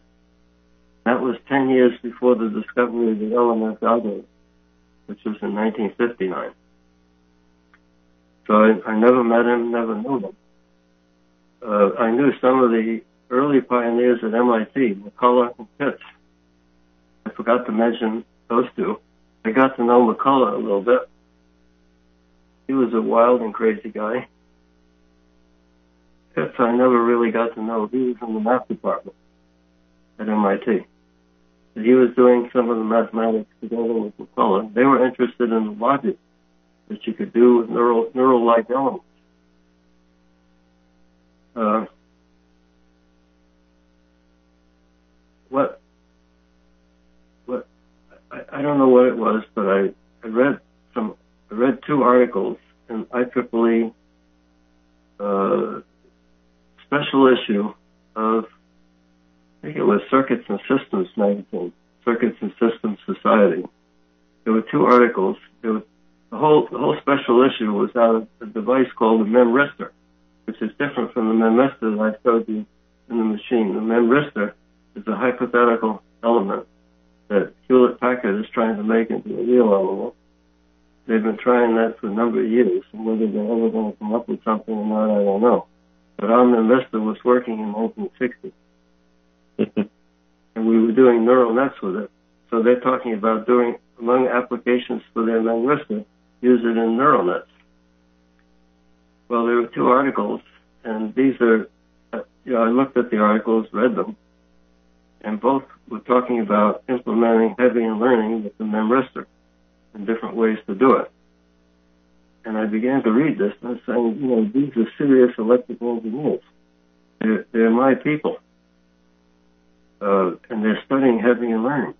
That was 10 years before the discovery of the LMS algorithm, which was in 1959. So I never met him, never knew him. I knew some of the early pioneers at MIT, McCullough and Pitts. I forgot to mention those two. I got to know McCullough a little bit. He was a wild and crazy guy. Pitts I never really got to know. He was in the math department at MIT. And he was doing some of the mathematics together with McCullough. They were interested in the logic that you could do with neural-like elements. I don't know what it was, but I read two articles in IEEE special issue of, I think it was Circuits and Systems magazine, Circuits and Systems Society. There were two articles. The whole special issue was on a device called the memristor, which is different from the memristor that I showed you in the machine. The memristor is a hypothetical element that Hewlett-Packard is trying to make into a real element. They've been trying that for a number of years, and whether they're ever going to come up with something or not, I don't know. But our memristor was working in 1960, and we were doing neural nets with it. So they're talking about doing, among applications for their linguistic, use it in neural nets. Well, there were two articles, and these are, I looked at the articles, read them, and both were talking about implementing Hebbian learning with the memristor and different ways to do it. And I began to read this, and I was saying, these are serious electrical engineers. They're my people. And they're studying Hebbian learning.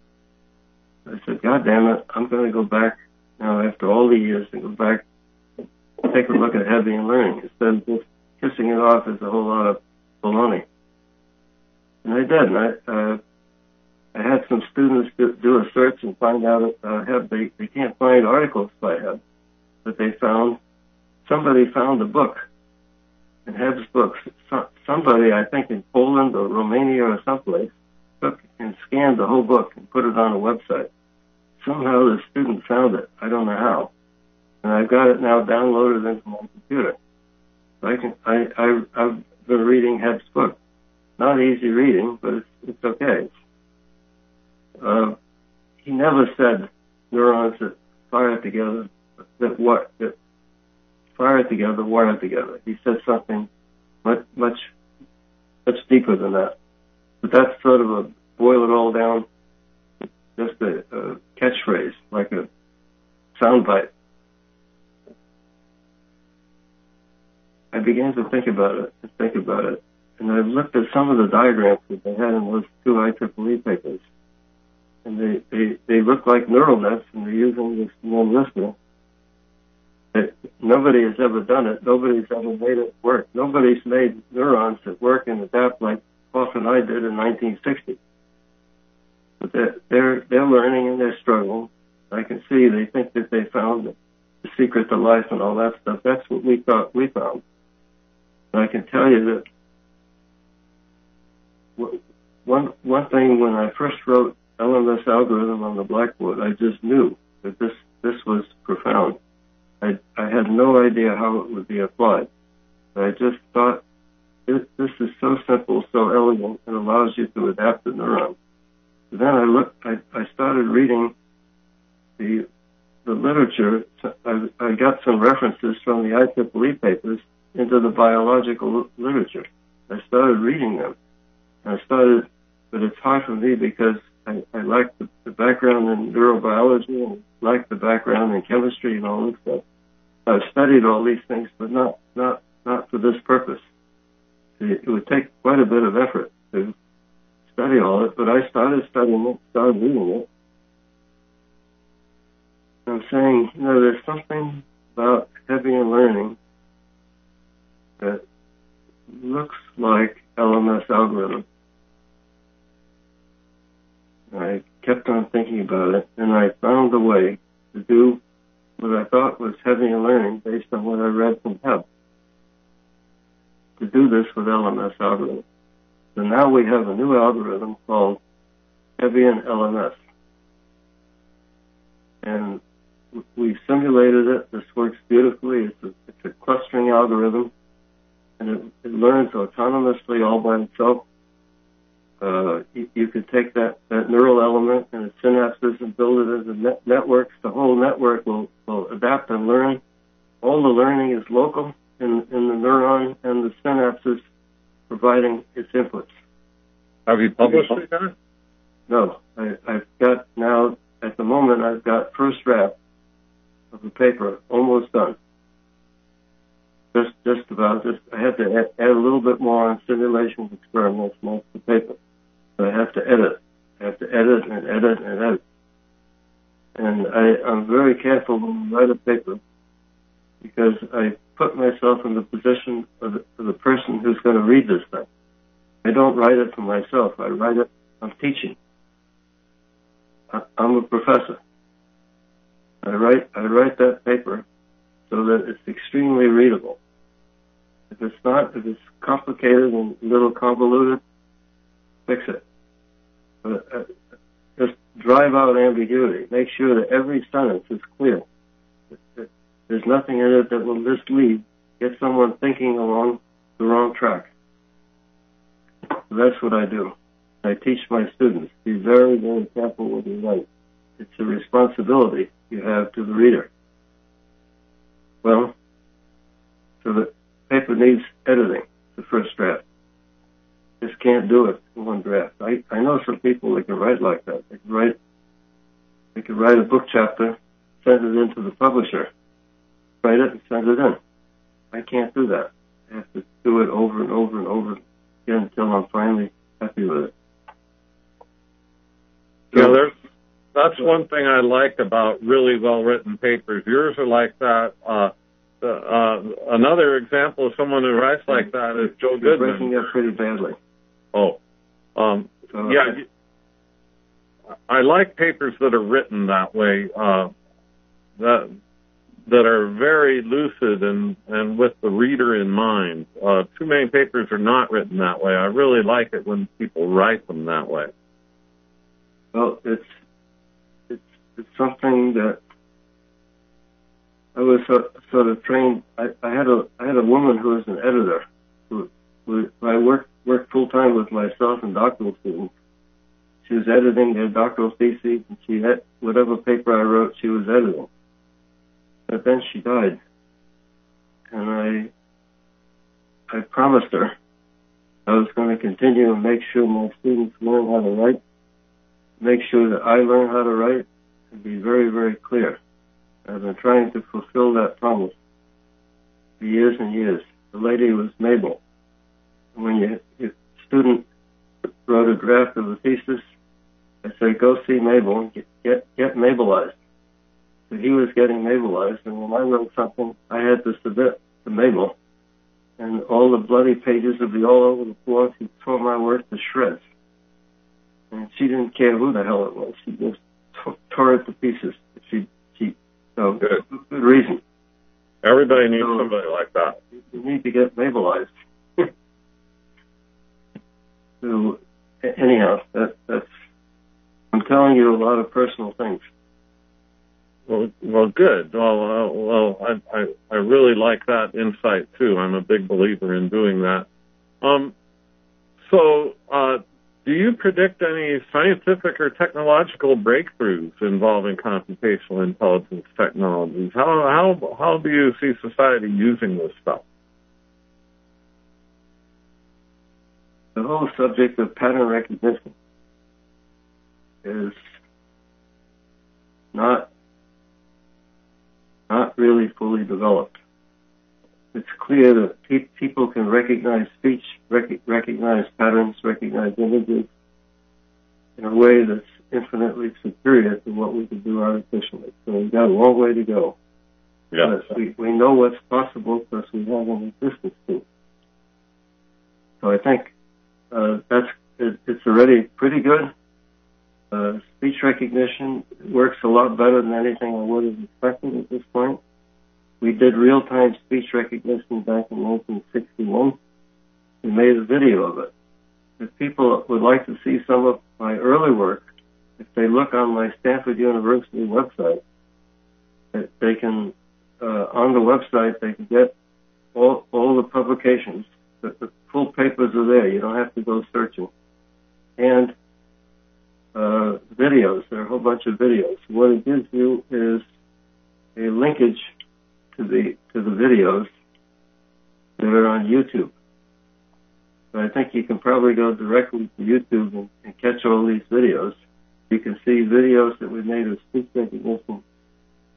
I said, God damn it, I'm going to go back now after all the years and go back and take a look at Hebbian learning instead of just kissing it off as a whole lot of baloney. And I did. And I had some students do a search and find out they can't find articles by Heb, but somebody found a book in Heb's books. Somebody, I think in Poland or Romania or someplace, took and scanned the whole book and put it on a website. Somehow the student found it. I don't know how. And I've got it now downloaded into my computer. I've been reading Heb's book. Not easy reading, but it's okay. He never said neurons that fire together, that fire together, wire together. He said something much deeper than that. But that's sort of a boil it all down, just a catchphrase, like a soundbite. I began to think about it, and I looked at some of the diagrams that they had in those two IEEE papers, and they look like neural nets, and they're using this non-listener. Nobody has ever done it. Nobody's ever made it work. Nobody's made neurons that work and adapt like Hoff and I did in 1960. But they're learning and they're struggling. I can see they think that they found the secret to life and all that stuff. That's what we thought we found. And I can tell you that one thing, when I first wrote LMS algorithm on the blackboard, I just knew that this was profound. I had no idea how it would be applied. I just thought, this is so simple, so elegant, and allows you to adapt the neuron. Then I started reading the literature. I got some references from the IEEE papers into the biological literature. I started reading them. But it's hard for me because I lack the background in neurobiology and lack the background in chemistry and all this stuff. I've studied all these things, but not for this purpose. It would take quite a bit of effort to study all it, but I started studying it, started reading it. I'm saying, there's something about Hebbian learning that looks like LMS algorithm. I kept on thinking about it, and I found a way to do what I thought was Hebbian learning based on what I read from Heb, to do this with LMS algorithm. So now we have a new algorithm called Hebbian LMS. And we simulated it. This works beautifully. It's a clustering algorithm, and it learns autonomously all by itself. You could take that neural element and its synapses and build it into networks. The whole network will adapt and learn. All the learning is local in the neuron and the synapses providing its inputs. Have you published it yet? No. I've got now, at the moment, I've got first draft of the paper almost done. Just about. I had to add a little bit more on simulations, experiments, most of the paper. But I have to edit. I have to edit and edit and edit. And I'm very careful when I write a paper because I put myself in the position of the person who's going to read this thing. I don't write it for myself. I write it, I'm teaching. I'm a professor. I write that paper so that it's extremely readable. If it's complicated and a little convoluted, fix it. But just drive out ambiguity. Make sure that every sentence is clear. There's nothing in it that will mislead, get someone thinking along the wrong track. So that's what I do. I teach my students, be very, very careful what you write. It's a responsibility you have to the reader. Well, so the paper needs editing, the first draft. Just can't do it in one draft. I know some people that can write like that. They can write a book chapter, send it into the publisher, write it and send it in. I can't do that. I have to do it over and over and over again until I'm finally happy with it. So, yeah, that's one thing I like about really well-written papers. Yours are like that. Another example of someone who writes like that is Joe Goodman. You're breaking up pretty badly. Yeah. I like papers that are written that way, that are very lucid and with the reader in mind. Too many papers are not written that way. I really like it when people write them that way. Well, it's something that I was sort of trained. I had a woman who was an editor who I worked full time with myself and doctoral students. She was editing their doctoral theses, and she had whatever paper I wrote, she was editing. But then she died, and I promised her I was going to continue and make sure my students learn how to write, make sure that I learn how to write, and be very, very clear. I've been trying to fulfill that promise for years and years. The lady was Mabel. When your student wrote a draft of a thesis, I said, go see Mabel and get Mabelized. So he was getting Mabelized, and when I wrote something, I had to submit to Mabel, and all the bloody pages would be all over the floor. She tore my work to shreds. And she didn't care who the hell it was. She just tore it to pieces. So, good reason. Everybody needs somebody like that. You need to get Mabelized. So, anyhow, that's. I'm telling you a lot of personal things. Well, good. Well, I really like that insight too. I'm a big believer in doing that. Do you predict any scientific or technological breakthroughs involving computational intelligence technologies? How do you see society using this stuff? The whole subject of pattern recognition is not really fully developed. It's clear that people can recognize speech, recognize patterns, recognize images in a way that's infinitely superior to what we can do artificially. So we've got a long way to go. Yeah. We know what's possible because we have an existence to it. So I think it's already pretty good. Speech recognition works a lot better than anything I would have expected at this point. We did real-time speech recognition back in 1961. We made a video of it. If people would like to see some of my early work, if they look on my Stanford University website, they can, on the website, they can get all the publications. The full papers are there. You don't have to go searching. And videos. There are a whole bunch of videos. What it gives you is a linkage to the videos that are on YouTube. But I think you can probably go directly to YouTube and catch all these videos. You can see videos that we made of speech recognition,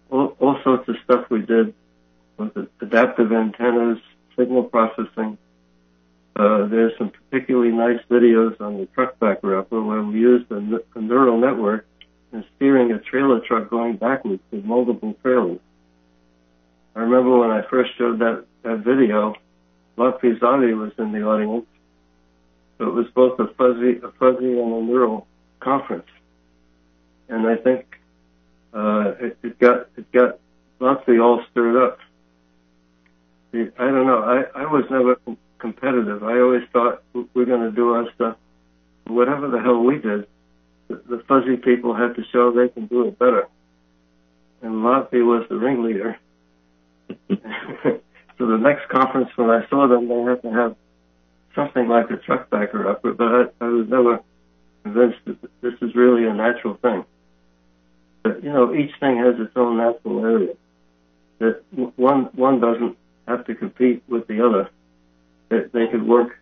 all sorts of stuff we did with adaptive antennas, signal processing. There's some particularly nice videos on the truck backer upper where we used a neural network in steering a trailer truck going backwards with multiple trailers. I remember when I first showed that video, Mark Pizzati was in the audience. So it was both a fuzzy and a neural conference. And I think it got Lotfi all stirred up. I don't know. I was never competitive. I always thought we're going to do our stuff. Whatever the hell we did, the fuzzy people had to show they can do it better. And Lotfi was the ringleader. So the next conference, when I saw them, they had to have something like a truck backer up, but I was never convinced that this is really a natural thing. But, each thing has its own natural area. That one doesn't have to compete with the other. That they could work.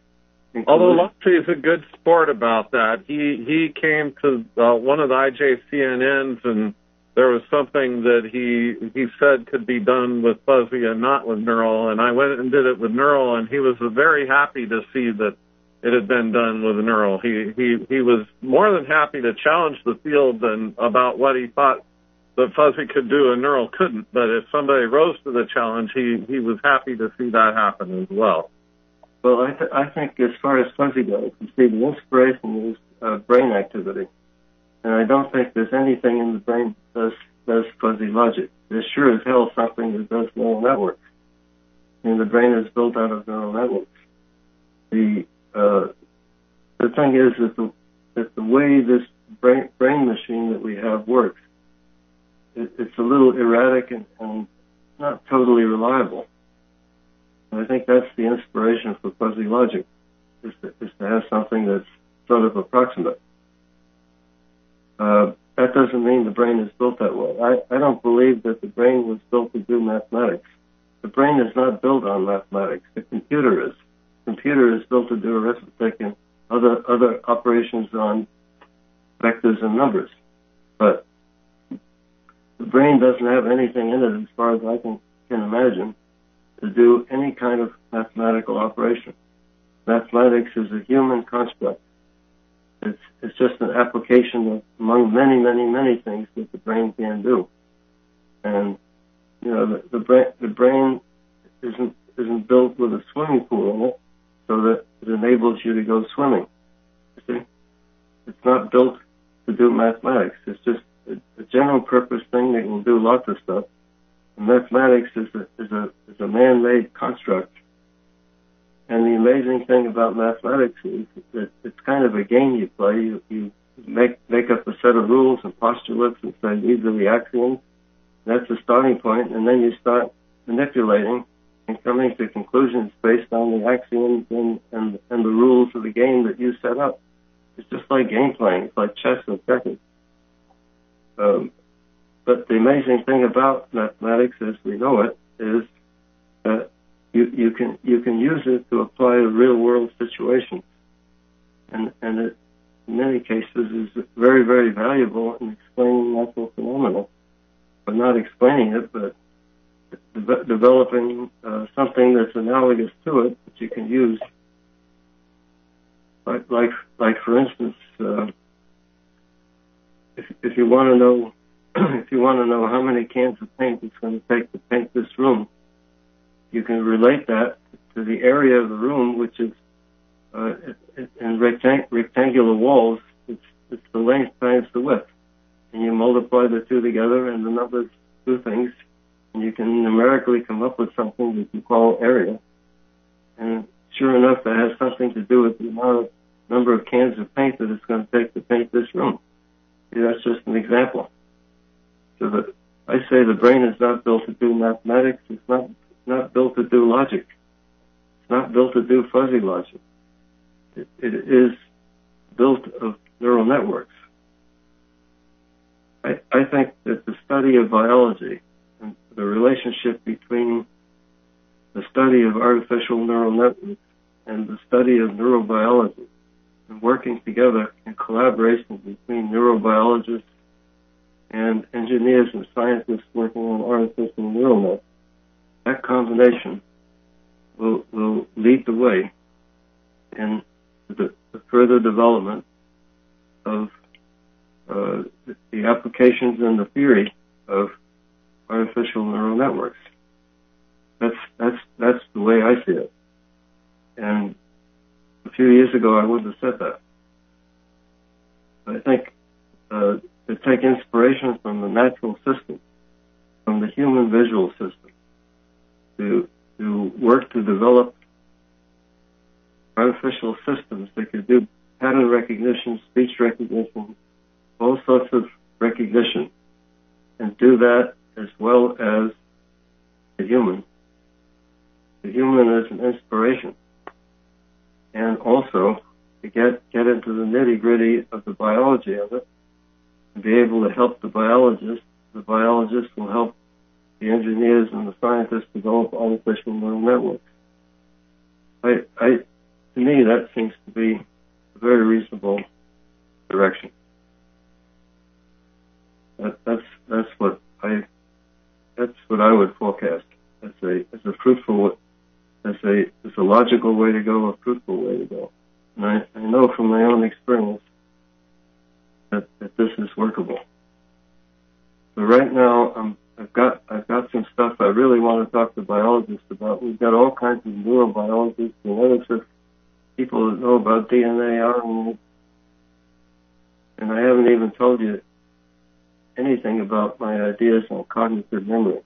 Although Lotfi is a good sport about that. He came to one of the IJCNNs, and there was something that he said could be done with fuzzy and not with neural, and I went and did it with neural, and he was very happy to see that it had been done with neural. He was more than happy to challenge the field and about what he thought that fuzzy could do and neural couldn't. But if somebody rose to the challenge, he was happy to see that happen as well. Well, I think as far as fuzzy goes, you see, the inspiration is brain activity. And I don't think there's anything in the brain that does fuzzy logic. There's sure as hell something that does neural networks. And the brain is built out of neural networks. The thing is that the way this brain machine that we have works, it's a little erratic and not totally reliable. And I think that's the inspiration for fuzzy logic, is to have something that's sort of approximate. That doesn't mean the brain is built that way. I don't believe that the brain was built to do mathematics. The brain is not built on mathematics. The computer is. The computer is built to do arithmetic and other operations on vectors and numbers. But the brain doesn't have anything in it, as far as I can imagine, to do any kind of mathematical operation. Mathematics is a human construct. It's just an application of among many, many, many things that the brain can do. And the brain isn't built with a swimming pool in it, so that it enables you to go swimming. You see, it's not built to do mathematics. It's just a general purpose thing that will do lots of stuff. And mathematics is a man-made construct. And the amazing thing about mathematics is that it's kind of a game you play. You make up a set of rules and postulates and say these are the axioms. That's the starting point, and then you start manipulating and coming to conclusions based on the axioms and the rules of the game that you set up. It's just like game playing. It's like chess and checkers. But the amazing thing about mathematics, as we know it, is that you can use it to apply to real world situations, and it, in many cases, is very, very valuable in explaining natural phenomena, but not explaining it, but developing something that's analogous to it that you can use. Like for instance, if you want to know how many cans of paint it's going to take to paint this room, you can relate that to the area of the room, which is in rectangular walls. It's the length times the width, and you multiply the two together, and the numbers do things, and you can numerically come up with something that you call area. And sure enough, that has something to do with the number of cans of paint that it's going to take to paint this room. See, that's just an example. So I say the brain is not built to do mathematics. It's not built to do logic. It's not built to do fuzzy logic. It is built of neural networks. I think that the study of biology and the relationship between the study of artificial neural networks and the study of neurobiology, and working together in collaboration between neurobiologists and engineers and scientists working on artificial neural nets, that combination will lead the way in the further development of the applications and the theory of artificial neural networks. That's the way I see it. And a few years ago, I wouldn't have said that. I think to take inspiration from the natural system, from the human visual system, to work to develop artificial systems that could do pattern recognition, speech recognition, all sorts of recognition, and do that as well as the human. The human is an inspiration. And also to get into the nitty-gritty of the biology of it and be able to help the biologists. The biologists will help the engineers and the scientists develop artificial neural networks. To me, that seems to be a very reasonable direction. That's what I would forecast as a fruitful, as a logical way to go, a fruitful way to go. And I know from my own experience that this is workable. So right now, I've got some stuff I really want to talk to biologists about. We've got all kinds of neurobiologists, geneticists, people that know about DNA, RNA, and I haven't even told you anything about my ideas on cognitive memory.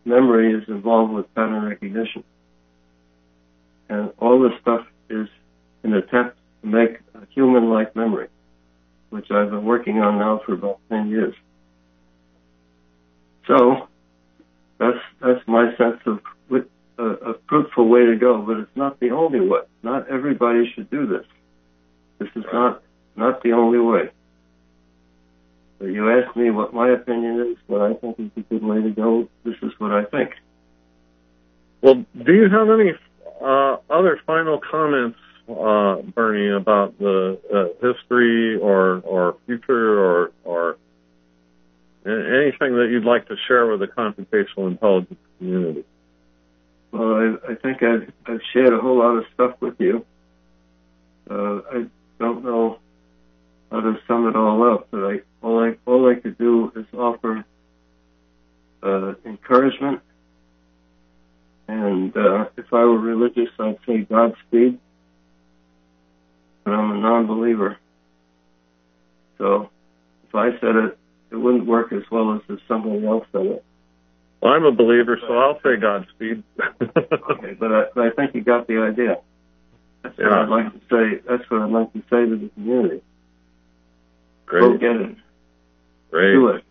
Memory is involved with pattern recognition, and all this stuff is an attempt to make a human-like memory, which I've been working on now for about 10 years. So that's my sense of a fruitful way to go, but it's not the only way. Not everybody should do this. This is not the only way. So you asked me what my opinion is, what I think is a good way to go. This is what I think. Well, do you have any other final comments, Bernie, about the history or future or anything that you'd like to share with the computational intelligence community? Well, I think I've shared a whole lot of stuff with you. I don't know how to sum it all up, but all I could do is offer encouragement. And if I were religious, I'd say Godspeed. But I'm a non-believer. So if I said it, it wouldn't work as well as if somebody else said it. Well, I'm a believer, so I'll say Godspeed. Okay, but I think you got the idea. That's what I'd like to say. That's what I'd like to say to the community. Great. Go get it. Great. Do it.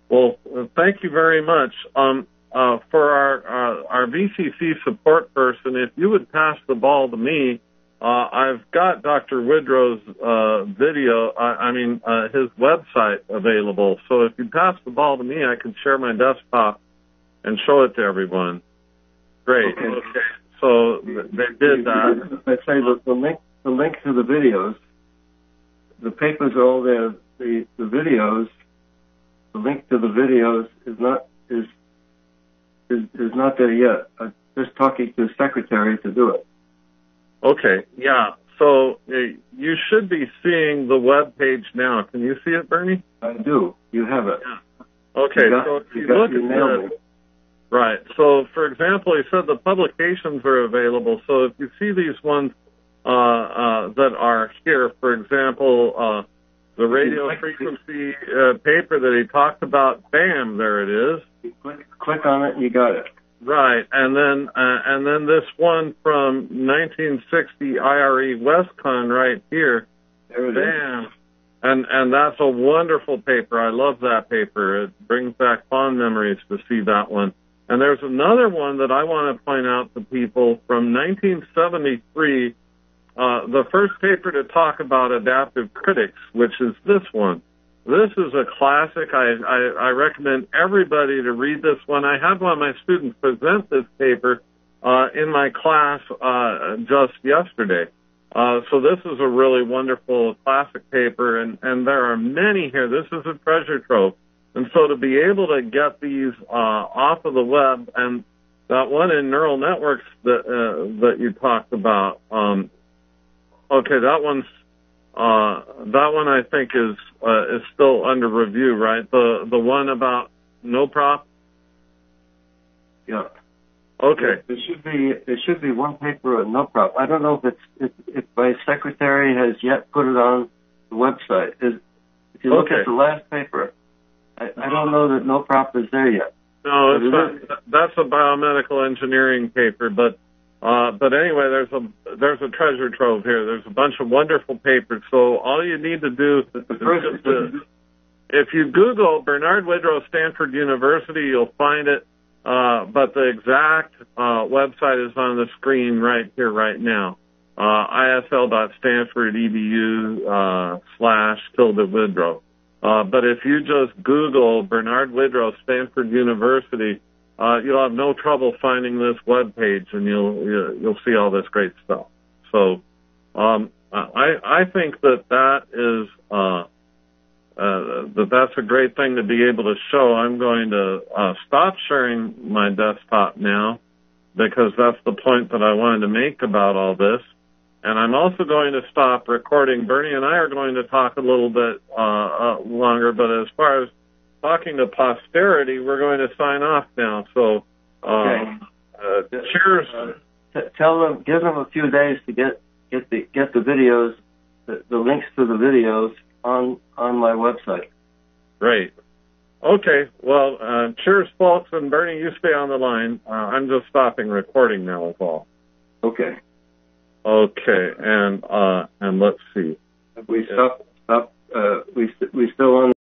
Well, thank you very much. For our VCC support person, if you would pass the ball to me, I've got Dr. Widrow's video, his website available. So if you pass the ball to me, I can share my desktop and show it to everyone. Great. Okay. So they did that. I say the link to the videos, the papers are all there. The videos, the link to the videos is not there yet. I'm just talking to the secretary to do it. Okay, yeah. So you should be seeing the web page now. Can you see it, Bernie? I do. You have it. Yeah. Okay, so if you look at this, right. So, for example, he said the publications are available. So if you see these ones that are here, for example, the radio frequency paper that he talked about, bam, there it is. You click on it and you got it. Right, and then this one from 1960 IRE Westcon right here. There it is. And that's a wonderful paper. I love that paper. It brings back fond memories to see that one. And there's another one that I want to point out to people from 1973, the first paper to talk about adaptive critics, which is this one. This is a classic. I recommend everybody to read this one. I had one of my students present this paper in my class just yesterday. So this is a really wonderful classic paper, and there are many here. This is a treasure trove. And so to be able to get these off of the web, and that one in neural networks that you talked about, okay, that one I think is still under review, right? The one about no prop. Yeah. Okay. There should be one paper on no prop. I don't know if my secretary has yet put it on the website. If you look at the last paper, I don't know that no prop is there yet. No, it's not. That's a biomedical engineering paper, but anyway, there's a treasure trove here. There's a bunch of wonderful papers. So all you need to do is if you Google Bernard Widrow, Stanford University, you'll find it. But the exact website is on the screen right here, right now. isl.stanford.edu/Widrow. But if you just Google Bernard Widrow, Stanford University, you'll have no trouble finding this web page, and you'll see all this great stuff. So I think that is that's a great thing to be able to show. I'm going to stop sharing my desktop now, because that's the point that I wanted to make about all this. And I'm also going to stop recording. Bernie and I are going to talk a little bit longer, but as far as talking to posterity, we're going to sign off now. So, cheers. Tell them, give them a few days to get the videos, the links to the videos on my website. Great. Okay. Well, cheers, folks, and Bernie, you stay on the line. I'm just stopping recording now, is all. Okay. Okay, and let's see. We still on.